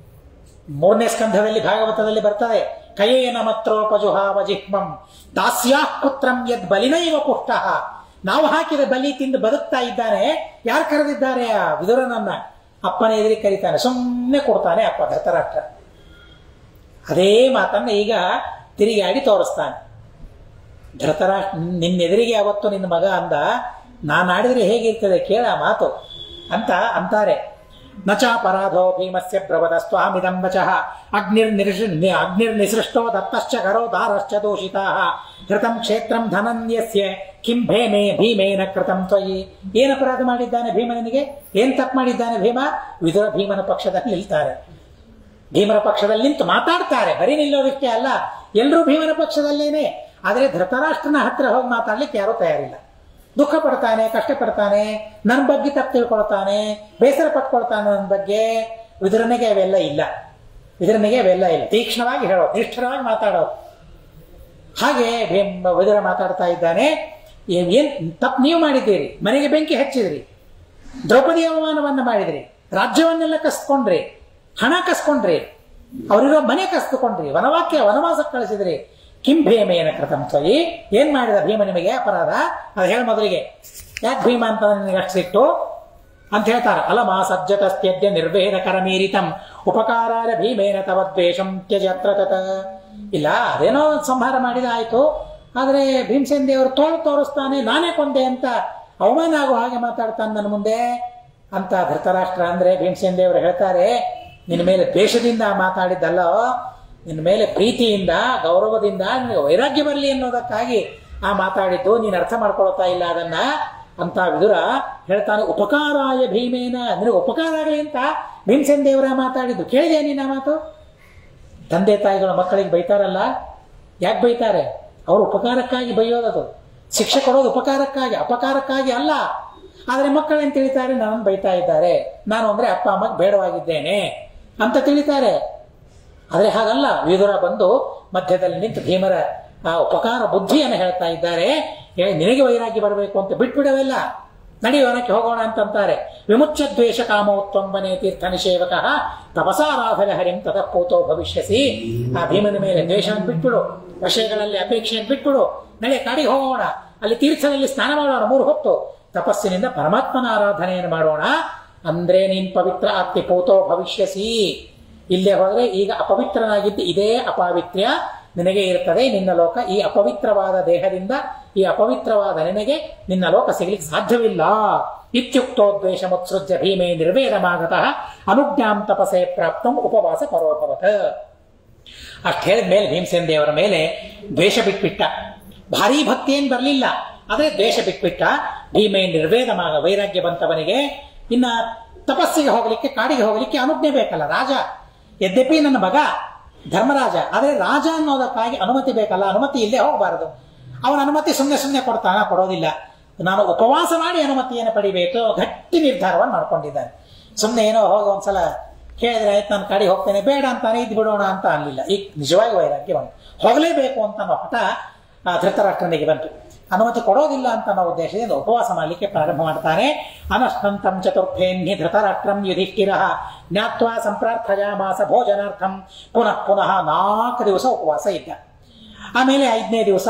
3ನೇ ಸ್ಕಂಧದಲ್ಲಿ ಭಾಗವತದಲ್ಲಿ ಬರ್ತದೆ, ಕಯೇನ ಮತ್ರೋಪಜುಹಾವ ಜಿಹ್ಮಂ ದಾಸ್ಯಾ ಪುತ್ರಂ ಯದ್ ಬಲಿನೈವ ಪುಷ್ಟ. ನಾವು ಹಾಕಿದ ಬಲಿ ತಿಂದು ಬದುಕ್ತಾ ಇದ್ದಾನೆ. ಯಾರು ಕರೆದಿದ್ದಾರೆ? ಆ ವಿದುರನನ್ನ ಅಪ್ಪನ ಎದುರಿಗೆ ಕರೀತಾನೆ, ಸುಮ್ಮನೆ ಕೊಡ್ತಾನೆ ಅಪ್ಪ ಧೃತರಾಷ್ಟ್ರ. ಅದೇ ಮಾತನ್ನ ಈಗ ತಿರುಗಾಡಿ ತೋರಿಸ್ತಾನೆ. ಧೃತರಾಷ್ಟ್ರ, ನಿನ್ನೆದುರಿಗೆ ಅವತ್ತು ನಿನ್ನ ಮಗ ಅಂದ, ನಾನಾಡಿದ್ರೆ ಹೇಗಿರ್ತದೆ ಕೇಳ ಮಾತು ಅಂತ ಅಂತಾರೆ. ನಚಾಪರಾಧೋ ಭೀಮಸ್ಯ ಬ್ರವದ ಸ್ವಾಮಿದಂ ವಚಃ ಅಗ್ನಿರ್ನಿಸೃಷ್ಟೋ ದತ್ತಶ್ಚ ಕರೋ ದಾರಶ್ಚ ದೂಷಿತಾಃ ಘೃತಂ ಕ್ಷೇತ್ರಂ ಧನನ್ಯಸ್ಯ ಕಿಂ ಭೀಮೇನ ಕೃತಂ ತ್ವಯಿ. ಏನು ಅಪರಾಧ ಮಾಡಿದ್ದಾನೆ ಭೀಮನಿಗೆ? ಏನ್ ತಪ್ಪು ಮಾಡಿದ್ದಾನೆ ಭೀಮ? ವಿದುರ ಭೀಮನ ಪಕ್ಷದಲ್ಲಿ ನಿಲ್ತಾರೆ. ಭೀಮನ ಪಕ್ಷದಲ್ಲಿ ನಿಂತು ಮಾತಾಡ್ತಾರೆ. ಬರೀ ನಿಲ್ಲೋದಕ್ಕೆ ಅಲ್ಲ, ಎಲ್ಲರೂ ಭೀಮನ ಪಕ್ಷದಲ್ಲೇನೆ. ಆದರೆ ಧೃತರಾಷ್ಟ್ರನ ಹತ್ರ ಹೋಗಿ ಮಾತಾಡ್ಲಿಕ್ಕೆ ಯಾರೂ ತಯಾರಿಲ್ಲ. ದುಃಖ ಪಡ್ತಾನೆ, ಕಷ್ಟಪಡ್ತಾನೆ, ನನ್ನ ಬಗ್ಗೆ ತಪ್ಪು ತಿಳ್ಕೊಳ್ತಾನೆ, ಬೇಸರ ಪಟ್ಕೊಳ್ತಾನೆ ನನ್ನ ಬಗ್ಗೆ. ವಿದುರನಿಗೆ ಅವೆಲ್ಲ ಇಲ್ಲ. ತೀಕ್ಷ್ಣವಾಗಿ ಹೇಳೋದು, ನಿಷ್ಠರವಾಗಿ ಮಾತಾಡೋದು. ಹಾಗೆ ವಿದುರ ಮಾತಾಡ್ತಾ ಇದ್ದಾನೆ. ಏನ್ ತಪ್ಪು ನೀವು ಮಾಡಿದ್ದೀರಿ? ಮನೆಗೆ ಬೆಂಕಿ ಹಚ್ಚಿದ್ರಿ, ದ್ರೌಪದಿ ಅವಮಾನವನ್ನ ಮಾಡಿದ್ರಿ, ರಾಜ್ಯವನ್ನೆಲ್ಲ ಕಸ್ಕೊಂಡ್ರಿ, ಹಣ ಕಸ್ಕೊಂಡ್ರಿ, ಅವರಿರೋ ಮನೆ ಕಸ್ಕೊಂಡ್ರಿ, ವನವಾಸಕ್ಕೆ ಕಳಿಸಿದ್ರಿ. ಕಿಂ ಭೀಮೇನ ಕೃತಂ ತ್ವಯಿ. ಏನ್ ಮಾಡಿದ ಭೀಮ ನಿಮಗೆ ಅಪರಾಧ? ಅದು ಹೇಳ ಮೊದಲಿಗೆ. ಯಾಕೆ ಭೀಮ ಅಂತ ನಿನಗೆ ಅಷ್ಟು ಸಿಟ್ಟು ಅಂತ ಹೇಳ್ತಾರೆ. ಅಲಮಾ ಸಜ್ಜತಸ್ತ್ಯಜ್ಯ ನಿರ್ವೇದಕರ ಮೀರಿತಂ ಉಪಕಾರಾರ ಭೀಮೇನ ತವದ್ವೇಷಂ ತ್ಯಜತ್ರ ತತ. ಇಲ್ಲ, ಅದೇನೋ ಸಂಹಾರ ಮಾಡಿದ ಆಯ್ತು, ಆದ್ರೆ ಭೀಮಸೇನ ದೇವರು ತೋರಿಸ್ತಾನೆ, ನಾನೇ ಕೊಂದೆ ಅಂತ ಅವಮಾನ ಆಗೋ ಹಾಗೆ ಮಾತಾಡ್ತಾನೆ ನನ್ನ ಮುಂದೆ ಅಂತ ಧೃತರಾಷ್ಟ್ರ ಅಂದ್ರೆ ಭೀಮಸೇನ ದೇವರು ಹೇಳ್ತಾರೆ, ನಿನ್ನ ಮೇಲೆ ದ್ವೇಷದಿಂದ ಮಾತಾಡಿದ್ದಲ್ಲ, ನಿನ್ನ ಮೇಲೆ ಪ್ರೀತಿಯಿಂದ ಗೌರವದಿಂದ ನಿನಗೆ ವೈರಾಗ್ಯ ಬರಲಿ ಅನ್ನೋದಕ್ಕಾಗಿ ಆ ಮಾತಾಡಿದ್ದು, ನೀನು ಅರ್ಥ ಮಾಡ್ಕೊಳ್ತಾ ಇಲ್ಲ ಅದನ್ನ ಅಂತ ವಿದುರ ಹೇಳ್ತಾನೆ. ಉಪಕಾರಾಯ ಭೀಮೇನ, ನಿನಗೆ ಉಪಕಾರ ಆಗಲಿ ಅಂತ ಭೀಮಸೇನ ದೇವರ ಮಾತಾಡಿದ್ದು. ಕೇಳಿದೆ ನೀನು ಆ ಮಾತು? ತಂದೆ ತಾಯಿಗಳು ಮಕ್ಕಳಿಗೆ ಬೈತಾರಲ್ಲ, ಯಾಕೆ ಬೈತಾರೆ? ಅವರು ಉಪಕಾರಕ್ಕಾಗಿ ಬೈಯೋದದು. ಶಿಕ್ಷೆ ಕೊಡೋದು ಉಪಕಾರಕ್ಕಾಗಿ, ಅಪಕಾರಕ್ಕಾಗಿ ಅಲ್ಲ. ಆದರೆ ಮಕ್ಕಳೇನು ತಿಳಿತಾರೆ? ನನ್ನನ್ನು ಬೈತಾ ಇದ್ದಾರೆ, ನಾನು ಅಂದ್ರೆ ಅಪ್ಪ ಅಮ್ಮಗೆ ಬೇಡವಾಗಿದ್ದೇನೆ ಅಂತ ತಿಳಿತಾರೆ. ಆದರೆ ಹಾಗಲ್ಲ. ವಿದುರ ಬಂದು ಮಧ್ಯದಲ್ಲಿ ನಿಂತು ಭೀಮರ ಆ ಉಪಕಾರ ಬುದ್ಧಿಯನ್ನು ಹೇಳ್ತಾ ಇದ್ದಾರೆ. ನಿನಗೆ ವೈರಾಗ್ಯ ಬರಬೇಕು ಅಂತ ಬಿಟ್ಬಿಡವೆಲ್ಲ, ನಡೆಯೋನಕ್ಕೆ ಹೋಗೋಣ ಅಂತಂತಾರೆ. ವಿಮುಚ್ಯ ದ್ವೇಷ ಕಾಮೋತ್ವಂಬನೆ ತೀರ್ಥ ನಿಷೇವಕ ತಪಸಾರಾಧನೆ ಹರಿಂ ತತಪೂತೋ ಭವಿಷ್ಯಸಿ. ಆ ಭೀಮನ ಮೇಲೆ ದ್ವೇಷವನ್ನು ಬಿಟ್ಬಿಡು, ವಿಷಯಗಳಲ್ಲಿ ಅಪೇಕ್ಷೆಯನ್ನು ಬಿಟ್ಬಿಡು, ನಡೆ ಕಾಡಿಗೆ ಹೋಗೋಣ, ಅಲ್ಲಿ ತೀರ್ಥದಲ್ಲಿ ಸ್ನಾನ ಮಾಡೋಣ, 3 ಹೊತ್ತು ತಪಸ್ಸಿನಿಂದ ಪರಮಾತ್ಮನ ಆರಾಧನೆಯನ್ನು ಮಾಡೋಣ. ಅಂದ್ರೆ ನೀನ್ ಪವಿತ್ರ ಆಗ್ತಿ, ಪೂತೋ ಭವಿಷ್ಯಸಿ. ಇಲ್ಲೇ ಹೋದ್ರೆ ಈಗ ಅಪವಿತ್ರನಾಗಿದ್ದು ಇದೇ ಅಪಾವಿತ್ರ್ಯ ನಿನಗೆ ಇರ್ತದೆ. ನಿನ್ನ ಲೋಕ ಈ ಅಪವಿತ್ರವಾದ ದೇಹದಿಂದ, ಈ ಅಪವಿತ್ರವಾದ ನಿನಗೆ ನಿನ್ನ ಲೋಕ ಸಿಗ್ಲಿಕ್ಕೆ ಸಾಧ್ಯವಿಲ್ಲ. ಇತ್ಯುಕ್ತೋ ದ್ವೇಷ ಮುತ್ಸೃಜ್ಯ ಭೀಮೇ ನಿರ್ವೇದಮಾಗತಃ ಅನುಜ್ಞಾಂ ತಪಸೆ ಪ್ರಾಪ್ತಂ ಉಪವಾಸ ಪರೋಭವತ. ಅಷ್ಟು ಹೇಳಿದ ಮೇಲೆ ಭೀಮಸೇನ ದೇವರ ಮೇಲೆ ದ್ವೇಷ ಬಿಟ್ಬಿಟ್ಟ. ಭಾರೀ ಭಕ್ತಿ ಏನ್ ಬರಲಿಲ್ಲ, ಆದ್ರೆ ದ್ವೇಷ ಬಿಟ್ಬಿಟ್ಟ. ಭೀಮೇ ನಿರ್ವೇದಮಾಗ, ವೈರಾಗ್ಯ ಬಂತವನಿಗೆ. ಇನ್ನ ತಪಸ್ಸಿಗೆ ಹೋಗ್ಲಿಕ್ಕೆ, ಕಾಡಿಗೆ ಹೋಗ್ಲಿಕ್ಕೆ ಅನುಜ್ಞೆ ಬೇಕಲ್ಲ. ರಾಜ, ಯದ್ಯಪಿ ನನ್ನ ಮಗ ಧರ್ಮರಾಜ, ಆದರೆ ರಾಜ ಅನ್ನೋದಕ್ಕಾಗಿ ಅನುಮತಿ ಬೇಕಲ್ಲ. ಅನುಮತಿ ಇಲ್ಲೇ ಹೋಗಬಾರದು. ಅವನ ಅನುಮತಿ ಸುಮ್ಮನೆ ಕೊಡೋದಿಲ್ಲ. ನಾನು ಉಪವಾಸ ಮಾಡಿ ಅನುಮತಿಯನ್ನು ಪಡಿಬೇಕು, ಗಟ್ಟಿ ನಿರ್ಧಾರವನ್ನು ಮಾಡ್ಕೊಂಡಿದ್ದಾನೆ. ಸುಮ್ಮನೆ ಏನೋ ಹೋಗಿ ಒಂದ್ಸಲ ಕೇಳಿದ್ರೆ ಆಯ್ತು, ನಾನು ಕಾಡಿಗೆ ಹೋಗ್ತೇನೆ, ಬೇಡ ಅಂತಾನೆ ಇದ್ ಬಿಡೋಣ ಅಂತ ಅನ್ಲಿಲ್ಲ. ಈಗ ನಿಜವಾಗಿ ವೈರಾಗ್ಯ ಬಂತು, ಹೋಗಲೇಬೇಕು ಅಂತ ಅನ್ನೋ ಹಠ ಧೃತರಾಷ್ಟ್ರನಿಗೆ ಬಂತು. ಅನುಮತಿ ಕೊಡೋದಿಲ್ಲ ಅಂತ ಅನ್ನೋ ಉದ್ದೇಶದಿಂದ ಉಪವಾಸ ಮಾಡಲಿಕ್ಕೆ ಪ್ರಾರಂಭ ಮಾಡ್ತಾನೆ. ಅನಷ್ಟಂತಂ ಚತುರ್ಥೇನ್ಹಿ ಧೃತರಾಷ್ಟ್ರಂ ಯುಧಿಷ್ಠಿರಃ ಜ್ಞಾತ್ವಾ ಸಂಪ್ರಾರ್ಥಯಾಮಾಸ ಭೋಜನಾರ್ಥಂ. ಪುನಃ 4 ದಿವಸ ಉಪವಾಸ ಇದ್ದ. ಆಮೇಲೆ 5ನೇ ದಿವಸ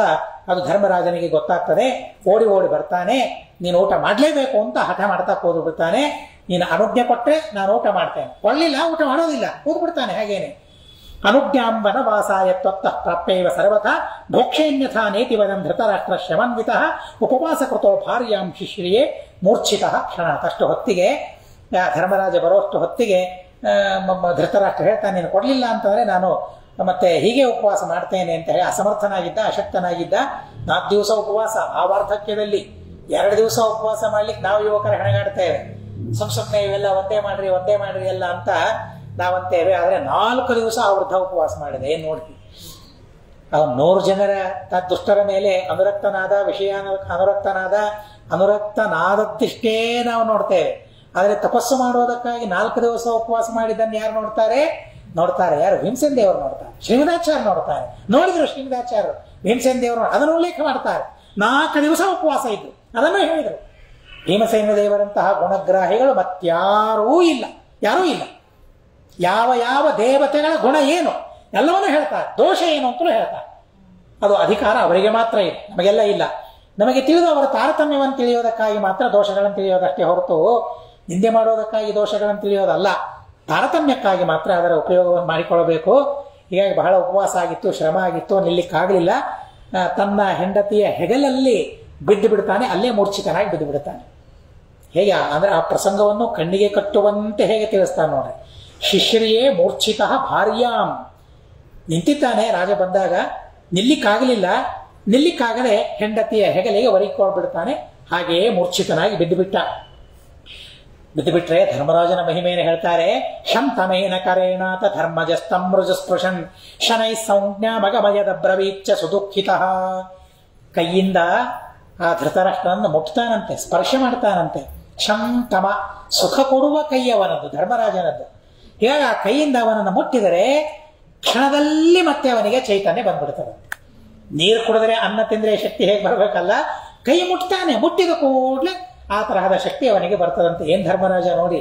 ಅದು ಧರ್ಮರಾಜನಿಗೆ ಗೊತ್ತಾಗ್ತದೆ. ಓಡಿ ಓಡಿ ಬರ್ತಾನೆ. ನೀನು ಊಟ ಮಾಡಲೇಬೇಕು ಅಂತ ಹಠ ಮಾಡ್ತಾ ಕೂದು ಬಿಡ್ತಾನೆ. ನೀನು ಅನುಜ್ಞೆ ಕೊಟ್ಟರೆ ನಾನು ಊಟ ಮಾಡ್ತೇನೆ, ಕೊಳ್ಳಿಲ್ಲ ಊಟ ಮಾಡೋದಿಲ್ಲ, ಕೂದು ಬಿಡ್ತಾನೆ ಹಾಗೇನೆ. ಅನುಜ್ಞಾಂ ವನವಾಸಾಯ ತ್ವತ್ತಃ ಪ್ರಾಪ್ಯೈವ ಸರ್ವಥಾ ಭೋಕ್ಷೇನ್ಯಥಾ ನೇತಿ ವದಂ ಧೃತರಾಷ್ಟ್ರ ಶ್ರಮನ್ವಿತಃ ಉಪವಾಸ ಕೃತೋ ಭಾರ್ಯಾಂ ಶಿಶ್ರಿಯೇ ಮೂರ್ಛಿತಃ ಕ್ಷಣಾತ್. ಅಷ್ಟು ಹೊತ್ತಿಗೆ ಧರ್ಮರಾಜ ಬರೋಷ್ಟು ಹೊತ್ತಿಗೆ ಧೃತರಾಷ್ಟ್ರ ಹೇಳ್ತಾನೆ, ನೀನು ಕೊಡಲಿಲ್ಲ ಅಂತಂದ್ರೆ ನಾನು ಮತ್ತೆ ಹೀಗೆ ಉಪವಾಸ ಮಾಡ್ತೇನೆ ಅಂತ ಹೇಳಿ ಅಸಮರ್ಥನಾಗಿದ್ದ, ಅಶಕ್ತನಾಗಿದ್ದ. 4 ದಿವಸ ಉಪವಾಸ. ಆ ವಾರ್ಧಕ್ಯದಲ್ಲಿ 2 ದಿವಸ ಉಪವಾಸ ಮಾಡ್ಲಿಕ್ಕೆ ನಾವು ಯುವಕರು ಹೆಣಗಾಡ್ತೇವೆ. ಸುಮ್ಮನೆ ಇವೆಲ್ಲ ಒಂದೇ ಮಾಡ್ರಿ ಎಲ್ಲ ಅಂತ ನಾವಂತೇವೆ. ಆದರೆ 4 ದಿವಸ ಆ ವೃದ್ಧ ಉಪವಾಸ ಮಾಡಿದೆ. ಏನ್ ನೋಡಿ, ಅವನು 100 ಜನರ ದುಷ್ಟರ ಮೇಲೆ ಅನುರಕ್ತನಾದ, ಅನುರಕ್ತನಾದದ್ದಿಷ್ಟೇ ನಾವು ನೋಡ್ತೇವೆ. ಆದರೆ ತಪಸ್ಸು ಮಾಡೋದಕ್ಕಾಗಿ 4 ದಿವಸ ಉಪವಾಸ ಮಾಡಿದ್ದನ್ನು ಯಾರು ನೋಡ್ತಾರೆ? ಯಾರು? ಭೀಮಸೇನ ದೇವರು ನೋಡ್ತಾರೆ, ಶ್ರೀನಿವಾಚಾರ್ಯ ನೋಡ್ತಾರೆ. ನೋಡಿದ್ರು ಶ್ರೀನಿವಾಚಾರ್ಯರು ಭೀಮಸೇನ ದೇವರು ಅದನ್ನು ಉಲ್ಲೇಖ ಮಾಡ್ತಾರೆ. 4 ದಿವಸ ಉಪವಾಸ ಇದ್ದು ಅದನ್ನು ಹೇಳಿದರು. ಭೀಮಸೇನ ದೇವರಂತಹ ಗುಣಗ್ರಾಹಿಗಳು ಮತ್ಯಾರೂ ಇಲ್ಲ, ಯಾರೂ ಇಲ್ಲ. ಯಾವ ದೇವತೆಗಳ ಗುಣ ಏನು ಎಲ್ಲವನ್ನೂ ಹೇಳ್ತಾರೆ, ದೋಷ ಏನು ಅಂತಲೂ ಹೇಳ್ತಾರೆ. ಅದು ಅಧಿಕಾರ ಅವರಿಗೆ ಮಾತ್ರ ಇದೆ, ನಮಗೆಲ್ಲ ಇಲ್ಲ. ನಮಗೆ ತಿಳಿದು ಅವರ ತಾರತಮ್ಯವನ್ನು ತಿಳಿಯೋದಕ್ಕಾಗಿ ಮಾತ್ರ ದೋಷಗಳನ್ನು ತಿಳಿಯೋದಷ್ಟೇ ಹೊರತು ನಿಂದೆ ಮಾಡೋದಕ್ಕಾಗಿ ದೋಷಗಳನ್ನು ತಿಳಿಯೋದಲ್ಲ. ತಾರತಮ್ಯಕ್ಕಾಗಿ ಮಾತ್ರ ಅದರ ಉಪಯೋಗವನ್ನು ಮಾಡಿಕೊಳ್ಳಬೇಕು. ಹೀಗಾಗಿ ಬಹಳ ಉಪವಾಸ ಆಗಿತ್ತು, ಶ್ರಮ ಆಗಿತ್ತು, ನಿಲ್ಲಿಕ್ಕಾಗಲಿಲ್ಲ. ತನ್ನ ಹೆಂಡತಿಯ ಹೆಗಲಲ್ಲಿ ಬಿದ್ದು ಬಿಡ್ತಾನೆ, ಅಲ್ಲೇ ಮೂರ್ಛಿತನಾಗಿ ಬಿದ್ದು ಬಿಡ್ತಾನೆ. ಹೇಗೆ ಅಂದ್ರೆ ಆ ಪ್ರಸಂಗವನ್ನು ಕಣ್ಣಿಗೆ ಕಟ್ಟುವಂತೆ ಹೇಗೆ ತಿಳಿಸ್ತಾನೆ ನೋಡ್ರಿ. ಶಿಶ್ರಿಯೇ ಮೂರ್ಛಿತಃ ಭಾರ್ಯಾಂ. ನಿಂತಿದ್ದಾನೆ ರಾಜ ಬಂದಾಗ, ನಿಲ್ಲಿಕ್ಕಾಗದೆ ಹೆಂಡತಿಯ ಹೆಗಲಿಗೆ ಒರಗಿಕೊಂಡ್ಬಿಡ್ತಾನೆ. ಹಾಗೆಯೇ ಮೂರ್ಛಿತನಾಗಿ ಬಿದ್ದುಬಿಟ್ರೆ ಧರ್ಮರಾಜನ ಮಹಿಮೆಯನ್ನು ಹೇಳ್ತಾರೆ. ಶಂತಮೇನ ಕರೇಣಾತ ಧರ್ಮಜಸ್ತಂ ಮೃಜಸ್ಪೃಶನ್ ಶನೈ ಸಂಜ್ಞಾ ಮಗಮಯದ ಬ್ರವೀಚ್ಯ ಸುದುಃಖಿತ. ಕೈಯಿಂದ ಆ ಧೃತರಾಷ್ಟ್ರನನ್ನು ಮುಟ್ತಾನಂತೆ, ಸ್ಪರ್ಶ ಮಾಡ್ತಾನಂತೆ. ಶಂತಮ, ಸುಖ ಕೊಡುವ ಕೈ ಅವನದ್ದು, ಧರ್ಮರಾಜನದ್ದು. ಹೀಗಾಗಿ ಆ ಕೈಯಿಂದ ಅವನನ್ನು ಮುಟ್ಟಿದರೆ ಕ್ಷಣದಲ್ಲಿ ಮತ್ತೆ ಅವನಿಗೆ ಚೈತನ್ಯ ಬಂದ್ಬಿಡ್ತದೆ. ನೀರು ಕುಡಿದ್ರೆ ಅನ್ನ ತಿಂದ್ರೆ ಶಕ್ತಿ ಹೇಗೆ ಬರಬೇಕಲ್ಲ, ಕೈ ಮುಟ್ತಾನೆ, ಮುಟ್ಟಿದ ಕೂಡಲೇ ಆ ತರಹದ ಶಕ್ತಿ ಅವನಿಗೆ ಬರ್ತದಂತೆ. ಏನ್ ಧರ್ಮರಾಜ ನೋಡಿ,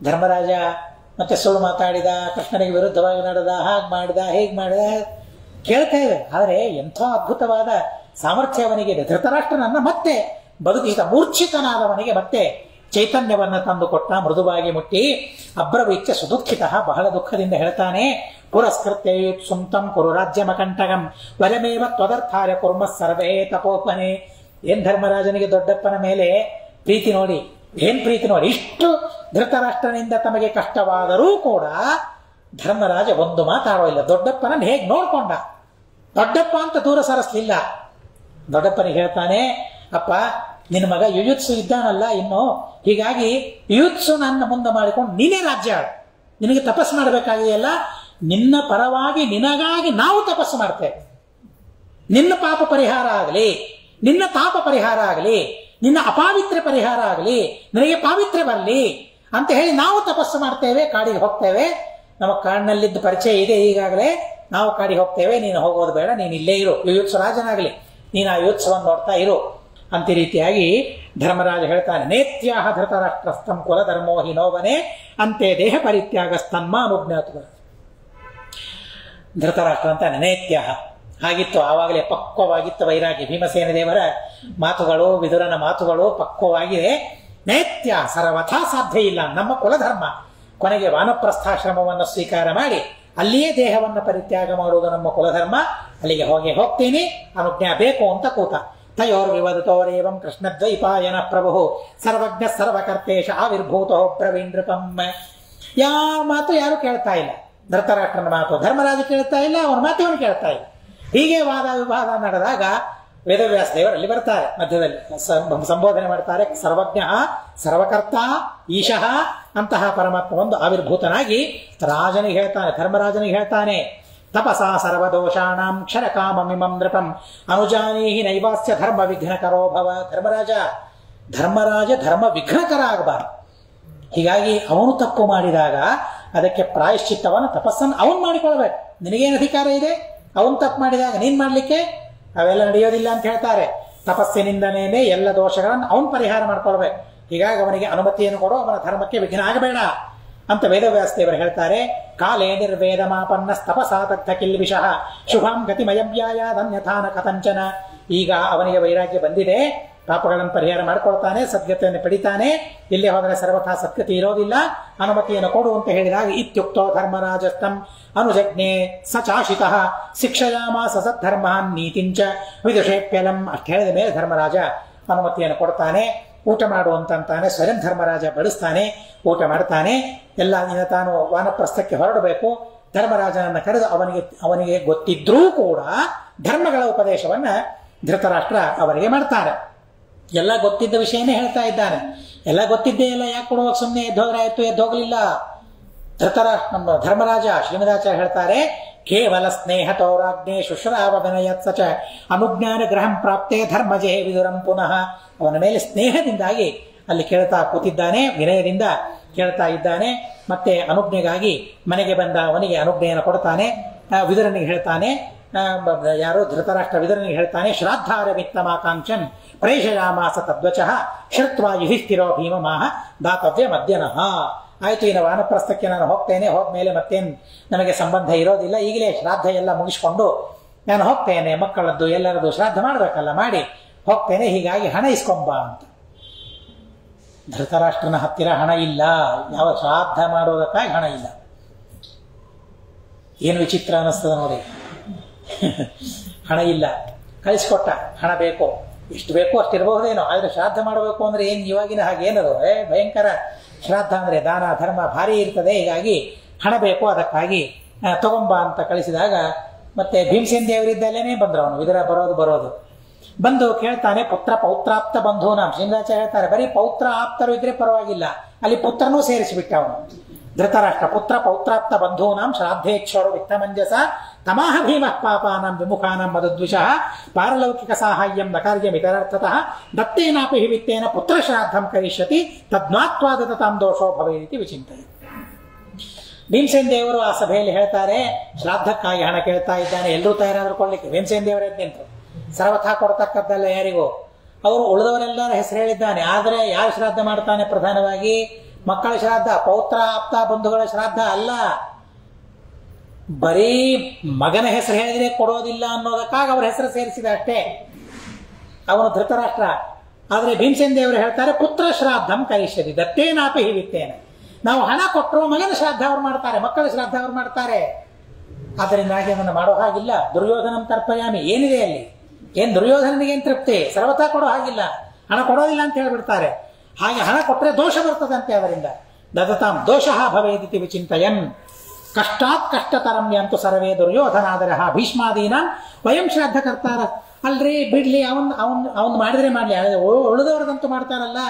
ಧರ್ಮರಾಜ ಮತ್ತೆ ಸುಳ್ಳು ಮಾತಾಡಿದ, ಕೃಷ್ಣನಿಗೆ ವಿರುದ್ಧವಾಗಿ ನಡೆದ, ಹಾಗೆ ಮಾಡಿದ, ಹೇಗೆ ಮಾಡಿದ ಕೇಳ್ತಾ ಇದೆ. ಆದರೆ ಎಂಥ ಅದ್ಭುತವಾದ ಸಾಮರ್ಥ್ಯ ಅವನಿಗಿದೆ. ಧೃತರಾಷ್ಟ್ರನನ್ನ ಮತ್ತೆ ಬದುಕಿಸಿದ, ಮೂರ್ಛಿತನಾದವನಿಗೆ ಮತ್ತೆ ಚೈತನ್ಯವನ್ನ ತಂದು ಕೊಟ್ಟ, ಮೃದುವಾಗಿ ಮುಟ್ಟಿ. ಅಬ್ರವೀಚ್ಯ ಸುದುಃಖಿತ, ಬಹಳ ದುಃಖದಿಂದ ಹೇಳ್ತಾನೆ. ಪುರಸ್ಕೃತ್ಯ ಸುಂತಂ ಕುರು ರಾಜ್ಯಮಕಂಟಕಂ ವರಮೇವ ತ್ವದರ್ಥಾಯ ಕುರ್ಮ ಸರ್ವೇ ತಪೋಪನೆ. ಏನ್ ಧರ್ಮರಾಜನಿಗೆ ದೊಡ್ಡಪ್ಪನ ಮೇಲೆ ಪ್ರೀತಿ ನೋಡಿ, ಏನ್ ಪ್ರೀತಿ ನೋಡಿ. ಇಷ್ಟು ಧೃತರಾಷ್ಟ್ರನಿಂದ ತಮಗೆ ಕಷ್ಟವಾದರೂ ಕೂಡ ಧರ್ಮರಾಜ ಒಂದು ಮಾತಾಡೋ ಇಲ್ಲ. ದೊಡ್ಡಪ್ಪನನ್ನು ಹೇಗೆ ನೋಡ್ಕೊಂಡ, ದೊಡ್ಡಪ್ಪ ಅಂತ ದೂರ ಸರಿಸಲಿಲ್ಲ. ದೊಡ್ಡಪ್ಪನಿಗೆ ಹೇಳ್ತಾನೆ, ಅಪ್ಪ ನಿನ್ನ ಮಗ ಯುಯುತ್ಸು ಇದ್ದಾನಲ್ಲ ಇನ್ನು, ಹೀಗಾಗಿ ಯುಯುತ್ಸು ನನ್ನ ಮುಂದೆ ಮಾಡಿಕೊಂಡು ನೀನೇ ರಾಜ್ಯ ಆಡು. ನಿನಗೆ ತಪಸ್ಸು ಮಾಡಬೇಕಾಗಿದೆಯಲ್ಲ, ನಿನ್ನ ಪರವಾಗಿ ನಿನಗಾಗಿ ನಾವು ತಪಸ್ಸು ಮಾಡ್ತೇವೆ. ನಿನ್ನ ಪಾಪ ಪರಿಹಾರ ಆಗಲಿ, ನಿನ್ನ ತಾಪ ಪರಿಹಾರ ಆಗಲಿ, ನಿನ್ನ ಅಪಾವಿತ್ರ್ಯ ಪರಿಹಾರ ಆಗಲಿ, ನಿನಗೆ ಪಾವಿತ್ರ್ಯ ಬರಲಿ ಅಂತ ಹೇಳಿ ನಾವು ತಪಸ್ಸು ಮಾಡ್ತೇವೆ, ಕಾಡಿಗೆ ಹೋಗ್ತೇವೆ. ನಮ್ಮ ಕಾಡಿನಲ್ಲಿದ್ದ ಪರಿಚಯ ಇದೆ ಈಗಾಗಲೇ, ನಾವು ಕಾಡಿಗೆ ಹೋಗ್ತೇವೆ, ನೀನು ಹೋಗೋದು ಬೇಡ, ನೀನು ಇಲ್ಲೇ ಇರು, ಯುಯುತ್ಸು ರಾಜನಾಗಲಿ, ನೀನು ಆ ಯುಯುತ್ಸವನ್ನು ನೋಡ್ತಾ ಇರು ಅಂತ ರೀತಿಯಾಗಿ ಧರ್ಮರಾಜ ಹೇಳ್ತಾನೆ. ನೇತ್ಯಾಹ ಧೃತರಾಷ್ಟ್ರಸ್ಥಂ ಕುಲಧರ್ಮೋ ಹಿ ನೋವನೆ ಅಂತೆ ದೇಹ ಪರಿತ್ಯಾಗಸ್ತನ್ಮಾನುಜ್ಞಾತು. ಧೃತರಾಷ್ಟ್ರ ಅಂತ ನೇತ್ಯಾಹ ಹಾಗಿತ್ತು, ಆವಾಗಲೇ ಪಕ್ವವಾಗಿತ್ತು ವೈರಾಗಿ. ಭೀಮಸೇನ ದೇವರ ಮಾತುಗಳು, ವಿದುರನ ಮಾತುಗಳು ಪಕ್ವವಾಗಿದೆ. ನೈತ್ಯ ಸರ್ವಥಾ ಸಾಧ್ಯ ಇಲ್ಲ, ನಮ್ಮ ಕುಲಧರ್ಮ. ಕೊನೆಗೆ ವಾನಪ್ರಸ್ಥಾಶ್ರಮವನ್ನು ಸ್ವೀಕಾರ ಮಾಡಿ ಅಲ್ಲಿಯೇ ದೇಹವನ್ನು ಪರಿತ್ಯಾಗ ಮಾಡುವುದು ನಮ್ಮ ಕುಲಧರ್ಮ. ಅಲ್ಲಿಗೆ ಹೋಗ್ತೀನಿ, ಅನುಜ್ಞಾ ಬೇಕು ಅಂತ ಕೂತ. ತಯೋರ್ವಿವದತೋರೇವಂ ಕೃಷ್ಣದ್ವೈಪಾಯನ ಪ್ರಭು ಸರ್ವಜ್ಞ ಸರ್ವಕರ್ತೇಶ ಆವಿರ್ಭೂತೋ ಬ್ರವೀಂದ್ರಪಂ. ಯಾವ ಮಾತು ಯಾರು ಕೇಳ್ತಾ ಇಲ್ಲ. ಧೃತರಾಷ್ಟ್ರನ ಮಾತು ಧರ್ಮರಾಜ ಕೇಳ್ತಾ ಇಲ್ಲ, ಅವನ ಮಾತು ಅವನು ಕೇಳ್ತಾ ಇಲ್ಲ. ಹೀಗೆ ವಾದ ವಿವಾದ ನಡೆದಾಗ ವೇದವ್ಯಾಸ ದೇವರಲ್ಲಿ ಬರ್ತಾರೆ, ಮಧ್ಯದಲ್ಲಿ ಸಂಬೋಧನೆ ಮಾಡ್ತಾರೆ. ಸರ್ವಜ್ಞ ಸರ್ವಕರ್ತ ಈಶಃ ಅಂತಹ ಪರಮಾತ್ಮ ಒಂದು ಆವಿರ್ಭೂತನಾಗಿ ರಾಜನಿಗೆ ಹೇಳ್ತಾನೆ, ಧರ್ಮರಾಜನಿಗೆ ಹೇಳ್ತಾನೆ. ತಪಸಾ ಸರ್ವದೋಷಾಣಾಂ ಕ್ಷರಕಾಮಮಿಮಂ ನೃಪಂ ಅನುಜಾನೀಹಿ ನೈವಾಸ್ಯ ಧರ್ಮ ವಿಘ್ನಕರೋ ಭವ. ಧರ್ಮರಾಜ ಧರ್ಮ ವಿಘ್ನಕರ ಆಗಬಾರ್ದು. ಹೀಗಾಗಿ ಅವನು ತಪ್ಪು ಮಾಡಿದಾಗ ಅದಕ್ಕೆ ಪ್ರಾಯಶ್ಚಿತ್ತವನ್ನು, ತಪಸ್ಸನ್ನು ಅವನು ಮಾಡಿಕೊಳ್ಬೇಕು. ನಿನಗೇನು ಅಧಿಕಾರ ಇದೆ? ಅವನು ತಪ್ಪು ಮಾಡಿದಾಗ ನೀನ್ ಮಾಡ್ಲಿಕ್ಕೆ ಅವೆಲ್ಲ ನಡೆಯೋದಿಲ್ಲ ಅಂತ ಹೇಳ್ತಾರೆ. ತಪಸ್ಸಿನಿಂದನೇ ಎಲ್ಲ ದೋಷಗಳನ್ನು ಅವನು ಪರಿಹಾರ ಮಾಡ್ಕೊಳ್ಬೇಕು. ಹೀಗಾಗಿ ಅವನಿಗೆ ಅನುಮತಿಯನ್ನು ಕೊಡು, ಅವನ ಧರ್ಮಕ್ಕೆ ವಿಘ್ನ ಆಗಬೇಡ ಅಂತ ವೇದವ್ಯಾಸದೇವರು ಹೇಳ್ತಾರೆ. ಕಾಲೇ ನಿರ್ವೇದ ಮಾಪನ್ನ ತಪಸಾದಗ್ಧ ಕಿಲ್ವಿಷಃ ಶುಭಾಂ ಗತಿಮಯವ್ಯಾಯಾದನ್ಯಥಾನ ಕಥಂಚನ. ಈಗ ಅವನಿಗೆ ವೈರಾಗ್ಯ ಬಂದಿದೆ, ಪಾಪಗಳನ್ನು ಪರಿಹಾರ ಮಾಡಿಕೊಳ್ತಾನೆ, ಸದ್ಗತಿಯನ್ನು ಪಡಿತಾನೆ, ಇಲ್ಲೇ ಹೋದರೆ ಸರ್ವಥಾ ಸದ್ಗತಿ ಇರೋದಿಲ್ಲ, ಅನುಮತಿಯನ್ನು ಕೊಡು ಅಂತ ಹೇಳಿದಾಗ ಇತ್ಯುಕ್ತೋ ಧರ್ಮರಾಜಸ್ತಂ ಅನುಜಜ್ಞೆ ಸಚಾಶಿತಃ ಶಿಕ್ಷಯಾಮಾಸ ಸದ್ಧರ್ಮಾನ್ ನೀತಿಂಚ ವಿದುಷೇಪ್ಯಲಂ. ಅಷ್ಟು ಹೇಳಿದ ಮೇಲೆ ಧರ್ಮರಾಜ ಅನುಮತಿಯನ್ನು ಕೊಡ್ತಾನೆ. ಊಟ ಮಾಡುವಂತಾನೆ. ಸ್ವಯಂ ಧರ್ಮರಾಜ ಬಡಿಸ್ತಾನೆ, ಊಟ ಮಾಡ್ತಾನೆ. ಎಲ್ಲ ದಿನ ತಾನು ವಾನಪ್ರಸ್ಥಕ್ಕೆ ಹೊರಡಬೇಕು. ಧರ್ಮರಾಜನನ್ನು ಕರೆದು ಅವನಿಗೆ ಗೊತ್ತಿದ್ರೂ ಕೂಡ ಧರ್ಮಗಳ ಉಪದೇಶವನ್ನ ಧೃತರಾಷ್ಟ್ರ ಅವರಿಗೆ ಮಾಡ್ತಾರೆ. ಎಲ್ಲ ಗೊತ್ತಿದ್ದ ವಿಷಯನೇ ಹೇಳ್ತಾ ಇದ್ದಾನೆ. ಎಲ್ಲ ಗೊತ್ತಿದ್ದೇ ಇಲ್ಲ, ಯಾಕೆ ಕೊಡುವಾಗ ಸುಮ್ಮನೆ ಎದ್ದೋದ್ರಾಯ್ತು, ಎದ್ದೋಗ್ಲಿಲ್ಲ. ನಮ್ಮ ಧರ್ಮರಾಜ ಶ್ರೀಮದಾಚಾರ್ಯ ಹೇಳ್ತಾರೆ, ಕೇವಲ ಸ್ನೇಹತೌರಾಜ್ಞೆ ಶುಶ್ರಾವ ವಿನಯತ್ ಸಚ ಅನುಜ್ಞಾನ ಗ್ರಹಂ ಪ್ರಾಪ್ತೆ ಧರ್ಮಜೇ ವಿದುರಂ ಪುನಃ. ಅವನ ಮೇಲೆ ಸ್ನೇಹದಿಂದಾಗಿ ಅಲ್ಲಿ ಕೇಳ್ತಾ ಕೂತಿದ್ದಾನೆ, ವಿನಯದಿಂದ ಕೇಳ್ತಾ ಇದ್ದಾನೆ. ಮತ್ತೆ ಅನುಜ್ಞೆಗಾಗಿ ಮನೆಗೆ ಬಂದ ಅವನಿಗೆ ಅನುಜ್ಞೆಯನ್ನು ಕೊಡ್ತಾನೆ. ವಿದುರನಿಗೆ ಹೇಳ್ತಾನೆ, ಯಾರೋ ಧೃತರಾಷ್ಟ್ರ ವಿದುರನಿಗೆ ಹೇಳ್ತಾನೆ, ಶ್ರಾದ್ದಾರ ವಿತ್ತಮಾಕಾಂಕ್ಷನ್ ಪ್ರೇಷಯಾಮಾಸ ತದ್ವಚಃ ಶ್ರುತ್ವಾ ಯುಧಿಷ್ಠಿರೋ ಭೀಮಮಾಹ ದಾತವ್ಯ ಮಧ್ಯನಃ. ಆಯ್ತು, ಇನ್ನು ವಾನಪ್ರಸ್ಥಕ್ಕೆ ನಾನು ಹೋಗ್ತೇನೆ, ಹೋದ್ಮೇಲೆ ಮತ್ತೇನು ನಮಗೆ ಸಂಬಂಧ ಇರೋದಿಲ್ಲ, ಈಗಲೇ ಶ್ರಾದ್ದ ಎಲ್ಲ ಮುಗಿಸ್ಕೊಂಡು ನಾನು ಹೋಗ್ತೇನೆ, ಮಕ್ಕಳದ್ದು ಎಲ್ಲರದ್ದು ಶ್ರಾದ್ದ ಮಾಡಬೇಕಲ್ಲ, ಮಾಡಿ ಹೋಗ್ತೇನೆ, ಹೀಗಾಗಿ ಹಣ ಇಸ್ಕೊಂಬ ಅಂತ. ಧೃತರಾಷ್ಟ್ರನ ಹತ್ತಿರ ಹಣ ಇಲ್ಲ, ಯಾವ ಶ್ರಾದ್ದ ಮಾಡೋದಕ್ಕಾಗಿ ಹಣ ಇಲ್ಲ. ಏನು ವಿಚಿತ್ರ ಅನ್ನಿಸ್ತದೆ ನೋಡಿ. ಹಣ ಇಲ್ಲ, ಕಳಿಸ್ಕೊಟ್ಟ, ಹಣ ಬೇಕು, ಎಷ್ಟು ಬೇಕೋ ಅಷ್ಟಿರಬಹುದೇನೋ, ಆದರೆ ಶ್ರಾದ್ದ ಮಾಡಬೇಕು ಅಂದ್ರೆ ಏನು ಇವಾಗಿನ ಹಾಗೆ ಏನದು, ಭಯಂಕರ ಶ್ರಾದ್ದ ಅಂದ್ರೆ ದಾನ ಧರ್ಮ ಭಾರಿ ಇರ್ತದೆ, ಹೀಗಾಗಿ ಹಣ ಬೇಕು, ಅದಕ್ಕಾಗಿ ತಗೊಂಬ ಅಂತ ಕಳಿಸಿದಾಗ ಮತ್ತೆ ಭೀಮಸೇನ ದೇವರಿದ್ದಲ್ಲೇನೆ ಬಂದ್ರು. ಅವನು ವಿದುರ ಬರೋದು ಬಂದು ಕೇಳ್ತಾನೆ, ಪುತ್ರ ಪೌತ್ರಾಪ್ತ ಬಂಧೂನಾಂ. ಶ್ರೀನಿವಾಚಾರ್ಯ ಹೇಳ್ತಾರೆ, ಬರೀ ಪೌತ್ರ ಆಪ್ತರು ಇದ್ರೆ ಪರವಾಗಿಲ್ಲ, ಅಲ್ಲಿ ಪುತ್ರನೂ ಸೇರಿಸಿಬಿಟ್ಟ ಅವನು. ಧೃತರಾಷ್ಟ್ರ ಪುತ್ರ ಪೌತ್ರಾಪ್ತ ಬಂಧೂನಾಂ ಶ್ರಾದ್ದೇಚ್ಛರು ವಿತ್ತಮಂಜಸ ತಮಾಹ ಭೀಮ ಪಾಪಾನಾಂ ವಿಮುಖಾನಾಂ ಮಧುದ್ವಿಷಃ ಪಾರಲೌಕಿಕ ಸಾಹಾಯ್ಯಂ ನ ಕಾರ್ಯಮಿತರರ್ಥತಃ ದತ್ತೇನಾಪಿ ಹಿ ವಿತ್ತೇನ ಪುತ್ರ ಶ್ರಾದ್ದಂ ಕರಿಷ್ಯತಿ ತದ್ನಾತ್ವಾದತ ತಾಂ ದೋಷೋ ಭವೇದಿತಿ ವಿಚಿಂತಯತಿ. ಭೀಮಸೇನ ದೇವರು ಆ ಸಭೆಯಲ್ಲಿ ಹೇಳ್ತಾರೆ, ಶ್ರಾದ್ದಕ್ಕಾಗಿ ಹಣ ಕೇಳ್ತಾ ಇದ್ದಾನೆ, ಎಲ್ಲರೂ ತಯಾರಾದ್ರು ಕೊಡ್ಲಿಕ್ಕೆ. ಭೀಮಸೇನ ದೇವರೇ ನಿಂತು ಸರ್ವಥಾ ಕೊಡ್ತಕ್ಕದ್ದಲ್ಲ ಯಾರಿಗೂ, ಅವರು ಉಳಿದವರೆಲ್ಲರ ಹೆಸರು ಹೇಳಿದ್ದಾನೆ. ಆದರೆ ಯಾರು ಶ್ರಾದ್ದ ಮಾಡ್ತಾನೆ? ಪ್ರಧಾನವಾಗಿ ಮಕ್ಕಳ ಶ್ರಾದ್ದ, ಪೌತ್ರ ಆಪ್ತ ಬಂಧುಗಳ ಶ್ರಾದ್ದ ಅಲ್ಲ. ಬರೀ ಮಗನ ಹೆಸರು ಹೇಳಿದ್ರೆ ಕೊಡೋದಿಲ್ಲ ಅನ್ನೋದಕ್ಕಾಗಿ ಅವ್ರ ಹೆಸರು ಸೇರಿಸಿದ ಅಷ್ಟೇ ಅವನು ಧೃತರಾಷ್ಟ್ರ. ಆದರೆ ಭೀಮಸೇನ ದೇವರು ಹೇಳ್ತಾರೆ, ಪುತ್ರ ಶ್ರಾದ್ದಂ ಕರಿಷ್ಯತಿ ದತ್ತೇನಾಪಿ ಹಿ ವಿತ್ತೇನ. ನಾವು ಹಣ ಕೊಟ್ಟರು ಮಗನ ಶ್ರಾದ್ದ ಅವ್ರು ಮಾಡ್ತಾರೆ, ಮಕ್ಕಳ ಶ್ರಾದ್ದ ಅವ್ರು ಮಾಡ್ತಾರೆ. ಆದ್ದರಿಂದಾಗಿ ಅದನ್ನು ಮಾಡೋ ಹಾಗಿಲ್ಲ. ದುರ್ಯೋಧನಂ ತರ್ಪಯಾಮಿ, ಏನಿದೆ ಅಲ್ಲಿ? ಏನ್ ದುರ್ಯೋಧನನಿಗೇನು ತೃಪ್ತಿ? ಸರ್ವತಾ ಕೊಡೋ ಹಾಗಿಲ್ಲ, ಹಣ ಕೊಡೋದಿಲ್ಲ ಅಂತ ಹೇಳ್ಬಿಡ್ತಾರೆ. ಹಾಗೆ ಹಣ ಕೊಟ್ಟರೆ ದೋಷ ಬರ್ತದಂತೆ ಅವರಿಂದ. ದದತಾಂ ದೋಷಃ ಭವೇದಿತಿ ವಿಚಿಂತಯನ್ ಕಷ್ಟಾತ್ ಕಷ್ಟತರಂ ಯಂತು ಸರ್ವೇ ದುರ್ಯೋಧನಾದರಃ ಭೀಷ್ಮಾದೀನ ವಯಂ ಶ್ರಾದ್ದ ಕರ್ತಾರ. ಅಲ್ರಿ ಬಿಡ್ಲಿ, ಅವನ್ ಮಾಡಿದ್ರೆ ಮಾಡ್ಲಿ, ಉಳಿದವ್ರದಂತೂ ಮಾಡ್ತಾರಲ್ಲ.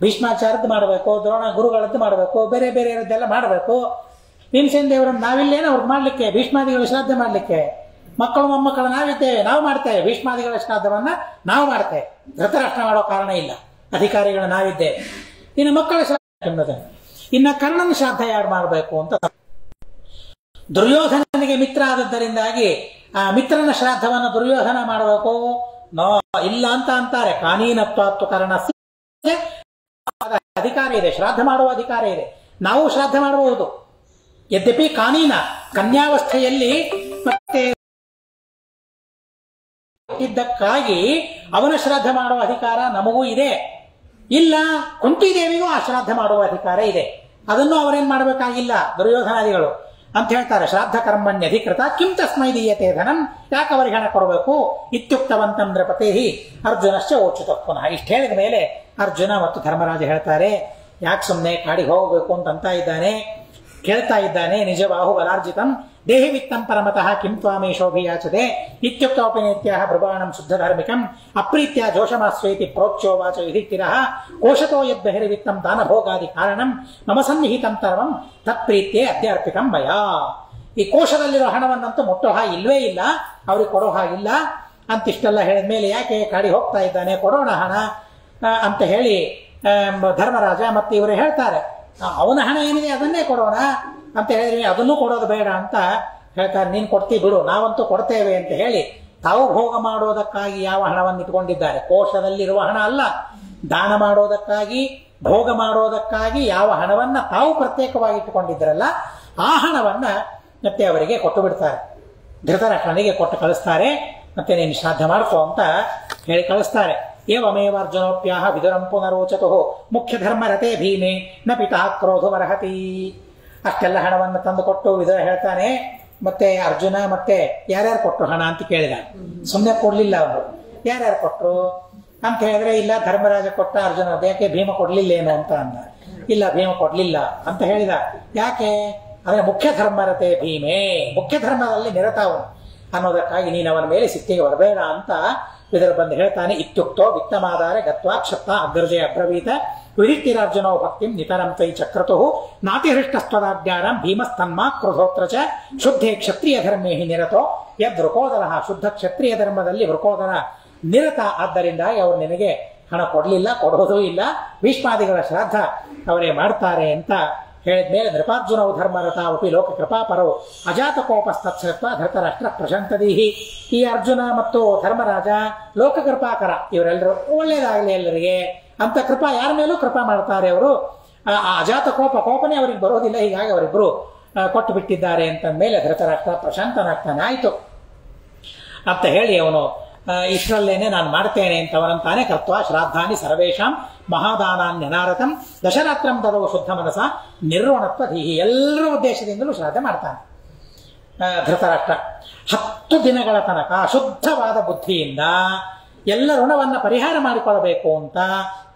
ಭೀಷ್ಮಾಚಾರ್ಯದ್ದು ಮಾಡಬೇಕು, ದ್ರೋಣ ಗುರುಗಳದ್ದು ಮಾಡಬೇಕು, ಬೇರೆ ಬೇರೆ ಇರೋದೆಲ್ಲ ಮಾಡಬೇಕು. ಭೀಮಸೇನ ದೇವರನ್ನು ನಾವಿಲ್ಲೇನೋ ಅವ್ರಿಗೆ ಮಾಡ್ಲಿಕ್ಕೆ, ಭೀಷ್ಮಾದಿಗಳ ಶ್ರಾದ್ದ ಮಾಡ್ಲಿಕ್ಕೆ. ಮಕ್ಕಳು ಮೊಮ್ಮಕ್ಕಳು ನಾವಿದ್ದೇವೆ, ನಾವು ಮಾಡ್ತೇವೆ. ಭೀಷ್ಮಾದಿಗಳ ಶ್ರಾದ್ದವನ್ನ ನಾವು ಮಾಡ್ತೇವೆ, ಧೃತರಾಷ್ಟ್ರ ಮಾಡೋ ಕಾರಣ ಇಲ್ಲ. ಅಧಿಕಾರಿಗಳು ನಾವಿದ್ದೇವೆ. ಇನ್ನು ಮಕ್ಕಳ ಶ್ರಾದ್ದ, ಇನ್ನು ಕರ್ಣನ ಶ್ರಾದ್ದ ಯಾರು ಮಾಡಬೇಕು ಅಂತ. ದುರ್ಯೋಧನನಿಗೆ ಮಿತ್ರ ಆದದ್ದರಿಂದಾಗಿ ಆ ಮಿತ್ರನ ಶ್ರಾದ್ದವನ್ನು ದುರ್ಯೋಧನ ಮಾಡಬೇಕು ನೋ ಇಲ್ಲ ಅಂತ ಅಂತಾರೆ. ಕಾನೀನತ್ವಾತ್ತು ಕರ್ಣ ಅಧಿಕಾರ ಇದೆ, ಶ್ರಾದ್ದ ಮಾಡುವ ಅಧಿಕಾರ ಇದೆ. ನಾವು ಶ್ರಾದ್ದ ಮಾಡಬಹುದು. ಯದ್ಯಪಿ ಕಾನೀನ ಕನ್ಯಾವಸ್ಥೆಯಲ್ಲಿ ಮತ್ತೆ ಇದ್ದಕ್ಕಾಗಿ ಅವನ ಶ್ರಾದ್ದ ಮಾಡುವ ಅಧಿಕಾರ ನಮಗೂ ಇದೆ. ಇಲ್ಲ, ಕುಂತಿದೇವಿಗೂ ಆ ಶ್ರಾದ್ದ ಮಾಡುವ ಅಧಿಕಾರ ಇದೆ. ಅದನ್ನು ಅವರೇನ್ ಮಾಡಬೇಕಾಗಿಲ್ಲ ದುರ್ಯೋಧನಾದಿಗಳು ಅಂತ ಹೇಳ್ತಾರೆ. ಶ್ರಾದ್ದ ಕರ್ಮಣ್ಯಧಿಕೃತ ಕಿಂ ತಸ್ಮೈ ದೀಯತೆ ಧನಂ, ಯಾಕೆ ಅವರಿಗೆ ಹಣ ಕೊಡಬೇಕು? ಇತ್ಯುಕ್ತವಂತಂ ನೃಪತೇ ಅರ್ಜುನಶ್ಚ ಓಚುತ ಪುನಃ. ಇಷ್ಟು ಹೇಳಿದ ಮೇಲೆ ಅರ್ಜುನ ಮತ್ತು ಧರ್ಮರಾಜ ಹೇಳ್ತಾರೆ, ಯಾಕೆ ಸುಮ್ಮನೆ ಕಾಡಿಗೆ ಹೋಗಬೇಕು ಅಂತ ಇದ್ದಾನೆ, ಕೇಳ್ತಾ ಇದ್ದಾನೆ. ನಿಜ ಬಾಹು ಬಲಾರ್ಜಿತಂ ದೇಹಿ ವಿತ್ತಂ ಪರಮತಃ ಕಿಂ ತ್ವಾಮೇಶೋಭಿಯಾಚತೆ ಇತ್ಯುಕ್ತೋಪನೇತ್ಯಾಹ ಬ್ರವಾಣಂ ಶುದ್ಧ ಧಾರ್ಮಿಕಂ ಅಪ್ರೀತ್ಯ ಜೋಷಮಾಸ್ವೇತಿ ಪ್ರೋಚ್ಯೋವಾಚ ಯುಧಿಷ್ಠಿರಃ ಕೋಶತೋ ಯದ್ಬಹಿರ್ವಿತ್ತಂ ದಾನಭೋಗಾದಿ ಕಾರಣಂ ಮಮ ಸನ್ನಿಹಿತಂ ತರ್ವಂ ತತ್ಪ್ರೀತ್ಯೆ ಅಧ್ಯಾರ್ಪಿತಂ ಮಯಾ. ಈ ಕೋಶದಲ್ಲಿರೋ ಹಣವನ್ನಂತೂ ಮುಟ್ಟೋ ಹಾಗೆ ಇಲ್ವೇ ಇಲ್ಲ, ಅವ್ರಿಗೆ ಕೊಡೋ ಹಾಗಿಲ್ಲ ಅಂತಿಷ್ಟೆಲ್ಲ ಹೇಳಿದ ಮೇಲೆ ಯಾಕೆ ಕಾಡಿ ಹೋಗ್ತಾ ಇದ್ದಾನೆ, ಕೊಡೋಣ ಹಣ ಅಂತ ಹೇಳಿ ಧರ್ಮರಾಜ ಮತ್ತೆ ಇವರು ಹೇಳ್ತಾರೆ. ಅವನ ಹಣ ಏನಿದೆ ಅದನ್ನೇ ಕೊಡೋಣ ಅಂತ ಹೇಳಿದ್ರೆ ಅದನ್ನೂ ಕೊಡೋದು ಬೇಡ ಅಂತ ಹೇಳ್ತಾರೆ. ನೀನು ಕೊಡ್ತೀ ಬಿಡು, ನಾವಂತೂ ಕೊಡ್ತೇವೆ ಅಂತ ಹೇಳಿ ತಾವು ಭೋಗ ಮಾಡೋದಕ್ಕಾಗಿ ಯಾವ ಹಣವನ್ನು ಇಟ್ಕೊಂಡಿದ್ದಾರೆ, ಕೋಶದಲ್ಲಿರುವ ಹಣ ಅಲ್ಲ, ದಾನ ಮಾಡೋದಕ್ಕಾಗಿ ಭೋಗ ಮಾಡೋದಕ್ಕಾಗಿ ಯಾವ ಹಣವನ್ನ ತಾವು ಪ್ರತ್ಯೇಕವಾಗಿ ಇಟ್ಟುಕೊಂಡಿದ್ರಲ್ಲ ಆ ಹಣವನ್ನ ಮತ್ತೆ ಅವರಿಗೆ ಕೊಟ್ಟು ಬಿಡ್ತಾರೆ. ಧೃತರಾಷ್ಟ್ರನಿಗೆ ಕೊಟ್ಟು ಕಳಿಸ್ತಾರೆ. ಮತ್ತೆ ನೀನು ಶ್ರಾದ್ದ ಮಾಡ್ಕೋ ಅಂತ ಹೇಳಿ ಕಳಿಸ್ತಾರೆ. ಏವಮೇವಾರ್ಜುನೋಪ್ಯಾಹ ವಿದುರಂ ಪುನರೋಚತು ಮುಖ್ಯ ಧರ್ಮ ರತೆ ಭೀಮೆ ನ ಪಿತಾ ಕ್ರೋಧಮರ್ಹತಿ. ಅಷ್ಟೆಲ್ಲ ಹಣವನ್ನು ತಂದು ಕೊಟ್ಟು ವಿದುರ ಹೇಳ್ತಾನೆ. ಮತ್ತೆ ಅರ್ಜುನ ಮತ್ತೆ ಯಾರ್ಯಾರು ಕೊಟ್ಟರು ಹಣ ಅಂತ ಕೇಳಿದ. ಸುಮ್ಮನೆ ಕೊಡ್ಲಿಲ್ಲ ಅವರು. ಯಾರ್ಯಾರು ಕೊಟ್ರು ಅಂತ ಹೇಳಿದ್ರೆ, ಇಲ್ಲ ಧರ್ಮರಾಜ ಕೊಟ್ಟ, ಅರ್ಜುನ ಯಾಕೆ ಭೀಮ ಕೊಡ್ಲಿಲ್ಲೇನೋ ಅಂತ ಅಂದ. ಇಲ್ಲ ಭೀಮ ಕೊಡ್ಲಿಲ್ಲ ಅಂತ ಹೇಳಿದ. ಯಾಕೆ ಅಂದ್ರೆ ಮುಖ್ಯ ಧರ್ಮರತೆ ಭೀಮೆ, ಮುಖ್ಯ ಧರ್ಮದಲ್ಲಿ ನಿರತಾವನು ಅನ್ನೋದಕ್ಕಾಗಿ ನೀನು ಅವನ ಮೇಲೆ ಸಿಟ್ಟಿಗೆ ಬರಬೇಡ ಅಂತ ವಿದುರ ಬಂದು ಹೇಳ್ತಾನೆ. ಇತ್ಯುಕ್ತೋ ವಿತ್ತಮಾದಾರೆ ಗತ್ವಾ ಕ್ಷಪ್ತ ಅಗ್ರಜೆ ಅಬ್ರವೀತ ವಿರಿಟ್ಟಿರಾರ್ಜುನೋ ಭಕ್ತಿಂ ನಿತರಂ ತೈ ಚಕ್ರತು ನಾತಿಹೃಷ್ಟಸ್ತ್ವದಾಜ್ಞಾನಂ ಭೀಮಸ್ತನ್ಮಾ ಕ್ರೋಧೋತ್ರ ಚ ಶುದ್ಧೇ ಕ್ಷತ್ರಿಯ ಧರ್ಮೇ ಹಿ ನಿರತೋ ಯದ್ ವೃಕೋದರ. ಶುದ್ಧ ಕ್ಷತ್ರಿಯ ಧರ್ಮದಲ್ಲಿ ವೃಕೋದರ ನಿರತ. ಆದ್ದರಿಂದ ಅವರು ನಿನಗೆ ಹಣ ಕೊಡಲಿಲ್ಲ, ಕೊಡೋದೂ ಇಲ್ಲ. ಭೀಷ್ಮಾದಿಗಳ ಶ್ರಾದ್ದ ಅವರೇ ಮಾಡ್ತಾರೆ ಅಂತ ಹೇಳಿದ್ಮೇಲೆ ನೃಪಾರ್ಜುನವು ಧರ್ಮರಥ ಉಪಿ ಲೋಕ ಕೃಪಾಪರವು ಅಜಾತಕೋಪಸ್ತತ್ಸತ್ವ ಧೃತರಾಷ್ಟ್ರ ಪ್ರಶಂತದೀಹಿ. ಈ ಅರ್ಜುನ ಮತ್ತು ಧರ್ಮರಾಜ ಲೋಕ ಕೃಪಾಕರ, ಇವರೆಲ್ಲರೂ ಒಳ್ಳೇದಾಗಲಿ ಎಲ್ಲರಿಗೆ ಅಂತ ಕೃಪಾ, ಯಾರ ಮೇಲೂ ಕೃಪಾ ಮಾಡ್ತಾರೆ ಅವರು. ಅಜಾತ ಕೋಪನೇ ಅವರಿಗೆ ಬರೋದಿಲ್ಲ. ಹೀಗಾಗಿ ಅವರಿಬ್ರು ಕೊಟ್ಟು ಬಿಟ್ಟಿದ್ದಾರೆ ಅಂತಂದ್ಮೇಲೆ ಧೃತರಾಷ್ಟ್ರ ಪ್ರಶಾಂತನಾಗ್ತಾನೆ. ಆಯ್ತು ಅಂತ ಹೇಳಿ ಅವನು ಇಷ್ಟರಲ್ಲೇನೆ ನಾನು ಮಾಡ್ತೇನೆ ಅಂತವರಂತಾನೆ. ಕರ್ತ್ವಾ ಶ್ರಾದ್ದಾನಿ ಸರ್ವೇಷಾಂ ಮಹಾದಾನಾನ್ಯನಾರತಂ ದಶರಾತ್ರಂ ತದವು ಶುದ್ಧ ಮನಸ ನಿರ್ವಣತ್ವ ಧೀಹಿ. ಎಲ್ಲರ ಉದ್ದೇಶದಿಂದಲೂ ಶ್ರಾದ್ದ ಮಾಡ್ತಾನೆ ಧೃತರಾಷ್ಟ್ರ. 10 ದಿನಗಳ ತನಕ ಶುದ್ಧವಾದ ಬುದ್ಧಿಯಿಂದ ಎಲ್ಲ ಋಣವನ್ನ ಪರಿಹಾರ ಮಾಡಿಕೊಳ್ಳಬೇಕು ಅಂತ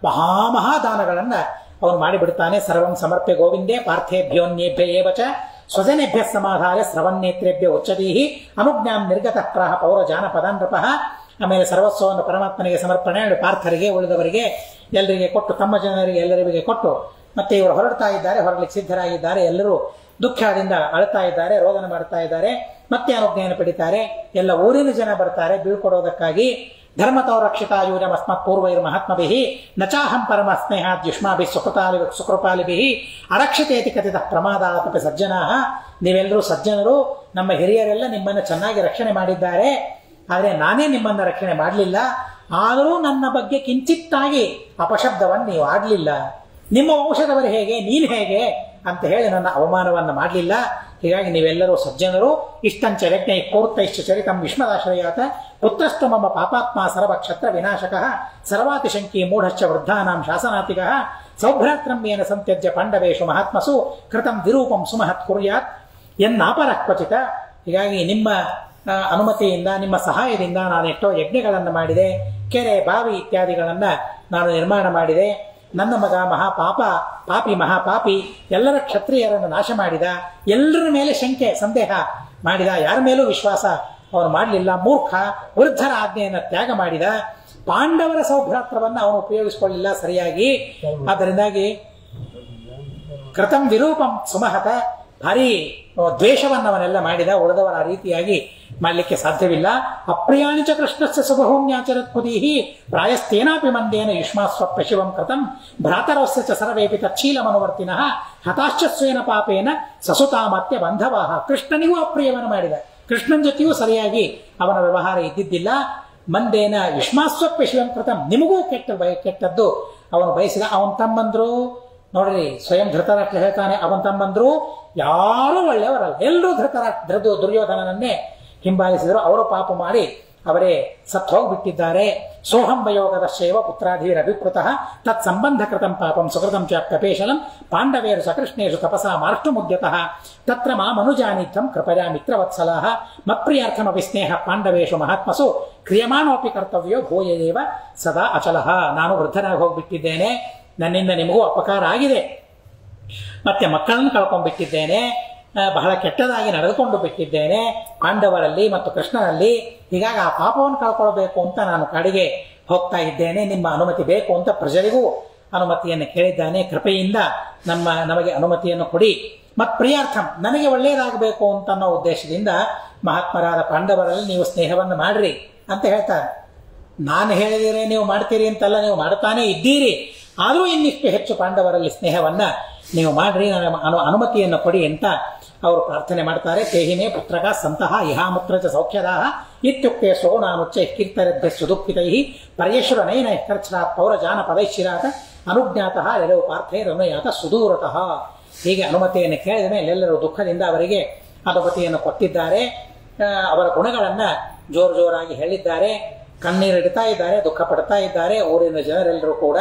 ಮಹಾದಾನಗಳನ್ನ ಅವನು ಮಾಡಿಬಿಡ್ತಾನೆ. ಸರ್ವಂ ಸಮರ್ಪ್ಯ ಗೋವಿಂದೇ ಪಾರ್ಥೇಭ್ಯೋನ್ಯೇಭ್ಯ ಏವಚ ಸ್ವಜನೇಭ್ಯ ಸಮಾಧಾಯ ಸ್ರವನ್ನೇತ್ರೇಭ್ಯ ಉಚ್ಚದೀಹಿ ಅನುಜ್ಞಾಂ ನಿರ್ಗತ ಪ್ರಾಹ ಪೌರ ಜಾನಪದ ನೃಪಃ. ಆಮೇಲೆ ಸರ್ವಸ್ವವನ್ನು ಪರಮಾತ್ಮನಿಗೆ ಸಮರ್ಪಣೆ ಮಾಡಿ ಪಾರ್ಥರಿಗೆ, ಉಳಿದವರಿಗೆ ಎಲ್ಲರಿಗೆ ಕೊಟ್ಟು, ತಮ್ಮ ಜನರಿಗೆ ಎಲ್ಲರಿಗೆ ಕೊಟ್ಟು ಮತ್ತೆ ಇವರು ಹೊರಡ್ತಾ ಇದ್ದಾರೆ, ಹೊರಡ್ಲಿಕ್ಕೆ ಸಿದ್ಧರಾಗಿದ್ದಾರೆ. ಎಲ್ಲರೂ ದುಃಖದಿಂದ ಅಳ್ತಾ ಇದ್ದಾರೆ, ರೋದನ ಮಾಡ್ತಾ ಇದ್ದಾರೆ. ಮತ್ತೆ ಅನುಜ್ಞೆಯನ್ನು ಪಡಿತಾರೆ. ಎಲ್ಲ ಊರಿನ ಜನ ಬರ್ತಾರೆ ಬೀಳ್ಕೊಡೋದಕ್ಕಾಗಿ. ಧರ್ಮತೋ ರಕ್ಷಿತಾಯೂಜಂ ಅಸ್ಮತ್ ಪೂರ್ವೈರ್ ಮಹಾತ್ಮಭಿಃ ನಚಾಹಂ ಪರಮ ಸ್ನೇಹಾದ್ ಯುಷ್ಮಾಭಿಃ ಸುಕೃಪಾಲಿಭಿಃ ಅರಕ್ಷಿತೇತಿ ಕಥಿತ ಪ್ರಮಾದಾತಪಿ ಸಜ್ಜನಾಃ. ನೀವೆಲ್ಲರೂ ಸಜ್ಜನರು, ನಮ್ಮ ಹಿರಿಯರೆಲ್ಲ ನಿಮ್ಮನ್ನು ಚೆನ್ನಾಗಿ ರಕ್ಷಣೆ ಮಾಡಿದ್ದಾರೆ. ಆದರೆ ನಾನೇ ನಿಮ್ಮನ್ನು ರಕ್ಷಣೆ ಮಾಡಲಿಲ್ಲ. ಆದರೂ ನನ್ನ ಬಗ್ಗೆ ಕಿಂಚಿತ್ತಾಗಿ ಅಪಶಬ್ದವನ್ನು ನೀವು ಆಡಲಿಲ್ಲ. ನಿಮ್ಮ ವಂಶದವರು ಹೇಗೆ, ನೀನು ಹೇಗೆ ಅಂತ ಹೇಳಿ ನನ್ನ ಅವಮಾನವನ್ನು ಮಾಡಲಿಲ್ಲ. ಹೀಗಾಗಿ ನೀವೆಲ್ಲರೂ ಸಜ್ಜನರು. ಇಷ್ಟಂಚ ಯಜ್ಞ ಕೋರ್ತೈಶ್ಚ ಚರಿತಂ ವಿಷ್ಮದಾಶ್ರಯಾತ ಪುತ್ರಸ್ತು ಮಮ ಪಾಪಾತ್ಮ ಸರ್ವಕ್ಷತ್ರ ವಿನಾಶಕಃ ಸರ್ವಾತಿಶಂಕಿ ಮೂಢಶ್ಚ ವೃದ್ಧಾನಾಂ ಶಾಸನಾತಿಕಃ ಸೌಭ್ರಾತ್ರಂ ಏನ ಸಂತ್ಯಜ್ಯ ಪಾಂಡವೇಶು ಮಹಾತ್ಮಸು ಕೃತಂ ವಿರೂಪಂ ಸುಮಹತ್ ಕುರ್ಯಾತ್ ಎನ್ನಾಪರಃ ಕ್ವಚಿತ. ಹೀಗಾಗಿ ನಿಮ್ಮ ಅನುಮತಿಯಿಂದ, ನಿಮ್ಮ ಸಹಾಯದಿಂದ ನಾನು ಎಷ್ಟೋ ಯಜ್ಞಗಳನ್ನು ಮಾಡಿದೆ, ಕೆರೆ ಬಾವಿ ಇತ್ಯಾದಿಗಳನ್ನ ನಾನು ನಿರ್ಮಾಣ ಮಾಡಿದೆ. ನನ್ನ ಮಗ ಪಾಪಿ ಮಹಾಪಾಪಿ ಎಲ್ಲರ ಕ್ಷತ್ರಿಯರನ್ನು ನಾಶ ಮಾಡಿದ, ಎಲ್ಲರ ಮೇಲೆ ಶಂಕೆ ಸಂದೇಹ ಮಾಡಿದ, ಯಾರ ಮೇಲೂ ವಿಶ್ವಾಸ ಅವನು ಮಾಡಲಿಲ್ಲ. ಮೂರ್ಖ, ವೃದ್ಧರ ಆಜ್ಞೆಯನ್ನು ತ್ಯಾಗ ಮಾಡಿದ. ಪಾಂಡವರ ಸೌಭ್ರಾತ್ರವನ್ನು ಅವನು ಉಪಯೋಗಿಸಿಕೊಳ್ಳಿಲ್ಲ ಸರಿಯಾಗಿ. ಆದ್ದರಿಂದಾಗಿ ಕೃತಂ ವಿರೂಪಂ ಸುಮಹತ, ಭಾರಿ ದ್ವೇಷವನ್ನು ಅವನೆಲ್ಲ ಮಾಡಿದ. ಉಳಿದವರ ಆ ರೀತಿಯಾಗಿ ಮಾಡಲಿಕ್ಕೆ ಸಾಧ್ಯವಿಲ್ಲ. ಅಪ್ರಿಯಾಣಿ ಚ ಕೃಷ್ಣಸ್ಯ ಸುಬಹುಮ್ಯಾಚರತ್ ಕುದೀಹಿ ಪ್ರಾಯಸ್ತೇನಾಪಿ ಮಂದೇನ ಯುಷ್ಮಾಸ್ವಪ್ಯ ಶಿವಂ ಕೃತಂ ಭ್ರಾತರಸ್ಯ ಚ ಸರ್ವೇಪಿ ತಚ್ಛೀಲಮನುವರ್ತಿನಃ ಹತಾಶ್ಚ ಸ್ವೇನ ಪಾಪೇನ ಸಸುತಾಮತ್ಯ ಬಂಧವಾಹ. ಕೃಷ್ಣನಿಗೂ ಅಪ್ರಿಯವನ್ನು ಮಾಡಿದ. ಕೃಷ್ಣನ ಜೊತೆಯೂ ಸರಿಯಾಗಿ ಅವನ ವ್ಯವಹಾರ ಇದ್ದಿದ್ದಿಲ್ಲ. ಮಂದೇನ ಯುಷ್ಮಾಸ್ವಪ್ಯ ಶಿವಂ ಕೃತಂ, ನಿಮಗೂ ಕೆಟ್ಟದ್ದು ಅವನು ಬಯಸಿದ. ಅವನ ತಮ್ಮಂದ್ರು ನೋಡ್ರಿ, ಸ್ವಯಂ ಧೃತರಾಷ್ಟ್ರ ಹೇಳ್ತಾನೆ, ಅವನ ತಮ್ಮಂದ್ರು ಯಾರೂ ಒಳ್ಳೆಯವರಲ್ಲ, ಎಲ್ಲರೂ ದುರ್ಯೋಧನನನ್ನೇ ಹಿಂಬಾಲಿಸಿದರು. ಅವರು ಪಾಪ ಮಾಡಿ ಅವರೇ ಸತ್ತು ಹೋಗ್ಬಿಟ್ಟಿದ್ದಾರೆ. ಸೋಹಂ ವಯೋಗದ ಶೈವ ಪುತ್ರಾಧೀರ ಅಭಿಕೃತಃ ತತ್ ಸಂಬಂಧ ಕೃತಂ ಪಾಪಂ ಸುಕೃತಂ ಚಾಪ್ಯಪೇಶಲಂ ಪಾಂಡವೇರು ಸಕೃಷ್ಣೇಶು ತಪಸಾ ಮಾರ್ಷ್ಟುಮುದ್ಯತಃ ತತ್ರ ಮಾಮನುಜಾನಿತ್ವಂ ಕೃಪಯಾ ಮಿತ್ರವತ್ಸಲಾಹ ಮತ್ಪ್ರಿಯಾರ್ಥಮಪಿ ಸ್ನೇಹ ಪಾಂಡವೇಶು ಮಹಾತ್ಮಸು ಕ್ರಿಯಮಾಣೋಪಿ ಕರ್ತವ್ಯೋ ಭೂಯೇವ ಸದಾ ಅಚಲಃ. ನಾನು ವೃದ್ಧನಾಗಿ ಹೋಗ್ಬಿಟ್ಟಿದ್ದೇನೆ, ನನ್ನಿಂದ ನಿಮಗೂ ಅಪಕಾರ ಆಗಿದೆ, ಮತ್ತೆ ಮಕ್ಕಳನ್ನು ಕಳ್ಕೊಂಡ್ಬಿಟ್ಟಿದ್ದೇನೆ, ಬಹಳ ಕೆಟ್ಟದಾಗಿ ನಡೆದುಕೊಂಡು ಬಿಟ್ಟಿದ್ದೇನೆ ಪಾಂಡವರಲ್ಲಿ ಮತ್ತು ಕೃಷ್ಣನಲ್ಲಿ. ಹೀಗಾಗಿ ಆ ಪಾಪವನ್ನು ಕಳ್ಕೊಳ್ಬೇಕು ಅಂತ ನಾನು ಕಾಡಿಗೆ ಹೋಗ್ತಾ ಇದ್ದೇನೆ, ನಿಮ್ಮ ಅನುಮತಿ ಬೇಕು ಅಂತ ಪ್ರಜರಿಗೂ ಅನುಮತಿಯನ್ನು ಕೇಳಿದ್ದಾನೆ. ಕೃಪೆಯಿಂದ ನಮಗೆ ಅನುಮತಿಯನ್ನು ಕೊಡಿ. ಮತ್ ಪ್ರಿಯಾರ್ಥಂ, ನನಗೆ ಒಳ್ಳೆಯದಾಗಬೇಕು ಅಂತ ಅನ್ನೋ ಉದ್ದೇಶದಿಂದ ಮಹಾತ್ಮರಾದ ಪಾಂಡವರಲ್ಲಿ ನೀವು ಸ್ನೇಹವನ್ನು ಮಾಡ್ರಿ ಅಂತ ಹೇಳ್ತಾರೆ. ನಾನು ಹೇಳಿದರೆ ನೀವು ಮಾಡ್ತೀರಿ ಅಂತಲ್ಲ, ನೀವು ಮಾಡ್ತಾನೆ ಇದ್ದೀರಿ. ಆದರೂ ಇನ್ನಿಷ್ಟು ಹೆಚ್ಚು ಪಾಂಡವರಲ್ಲಿ ಸ್ನೇಹವನ್ನ ನೀವು ಮಾಡ್ರಿ, ಅನುಮತಿಯನ್ನು ಕೊಡಿ ಅಂತ ಅವರು ಪ್ರಾರ್ಥನೆ ಮಾಡ್ತಾರೆ. ತೇಹಿಮೇ ಪುತ್ರಕ ಸಂತಹ ಇಹಾಮುತ್ರ ಚ ಸೌಖ್ಯದಾಹ ಇತ್ಯುಕ್ತೆ ಸೋನಾನುಚ್ಚ ಕೀರ್ತರಭ್ಯ ಸುದುಃಖಿತೈ ಪರ್ಯೇಶ್ವರನೈನ ಖರ್ಚಾತ್ ಪೌರಜಾನ ಪದೈಶಿರಾತ ಅನುಜ್ಞಾತಃ ಎಲ್ಲರೂ ಪಾರ್ಥೈರನುಯಾತ ಸುದೂರತಃ. ಹೀಗೆ ಅನುಮತಿಯನ್ನು ಕೇಳಿದ ಮೇಲೆ ಎಲ್ಲರೂ ದುಃಖದಿಂದ ಅವರಿಗೆ ಅನುಮತಿಯನ್ನು ಕೊಟ್ಟಿದ್ದಾರೆ. ಅವರ ಗುಣಗಳನ್ನು ಜೋರಾಗಿ ಹೇಳಿದ್ದಾರೆ, ಕಣ್ಣೀರಿಡ್ತಾ ಇದ್ದಾರೆ, ದುಃಖ ಪಡ್ತಾ ಇದ್ದಾರೆ. ಊರಿನ ಜನರೆಲ್ಲರೂ ಕೂಡ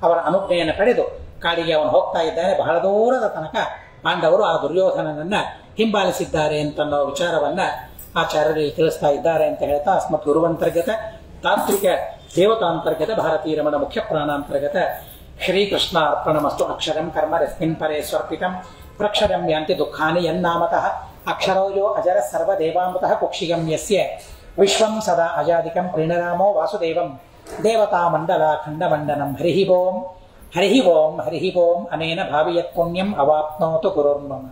ಅವರ ಅನುಜ್ಞೆಯನ್ನು ಪಡೆದು ಕಾಡಿಗೆ ಅವನು ಹೋಗ್ತಾ ಇದ್ದಾನೆ. ಬಹಳ ದೂರದ ತನಕ ಪಾಂಡವರು ಆ ದುರ್ಯೋಧನನನ್ನ ಹಿಂಬಾಲಿಸಿದ್ದಾರೆ ಅಂತನ್ನೋ ವಿಚಾರವನ್ನ ಆಚಾರ್ಯರು ತಿಳಿಸ್ತಾ ಇದ್ದಾರೆ ಅಂತ ಹೇಳ್ತಾ ಅಸ್ಮತ್ ಗುರುವಂತರ್ಗತ ತಾತ್ವಿಕ ದೇವತಾಂತರ್ಗತ ಭಾರತೀಯ ರಮಣ ಮುಖ್ಯ ಪ್ರಾಣಾಂತರ್ಗತ ಶ್ರೀಕೃಷ್ಣ ಅರ್ಪಣಮಸ್ತು. ಅಕ್ಷರಂ ಕರ್ಮ ರಸ್ಮಿನ್ ಪರೇ ಸ್ವರ್ಪಿತಂ ಪ್ರಕ್ಷರಂ ಯಾಂತಿ ದುಃಖಾನಿ ಯನ್ನಾಮತಃ ಅಕ್ಷರೋ ಯೋ ಅಜರ ಸರ್ವದೇವಾಮೃತಃ ಕುಕ್ಷಿಗಂ ಯಸ್ಯ ವಿಶ್ವಂ ಸದಾ ಅಜಾದಿಕಂ ಪ್ರೀಣರಾಮೋ ವಾಸುದೇವಂ ದೇವತಾ ಮಂಡಲ ಖಂಡಮಂಡನಂ. ಹರಿ ಓಂ ಹರಿ ಓಂ ಹರಿ ಓಂ. ಅನೇನ ಭಾವಿಯತ್ ಪುಣ್ಯಂ ಅವಾಪ್ನೋತು ಗುರುರ್ಮಮ.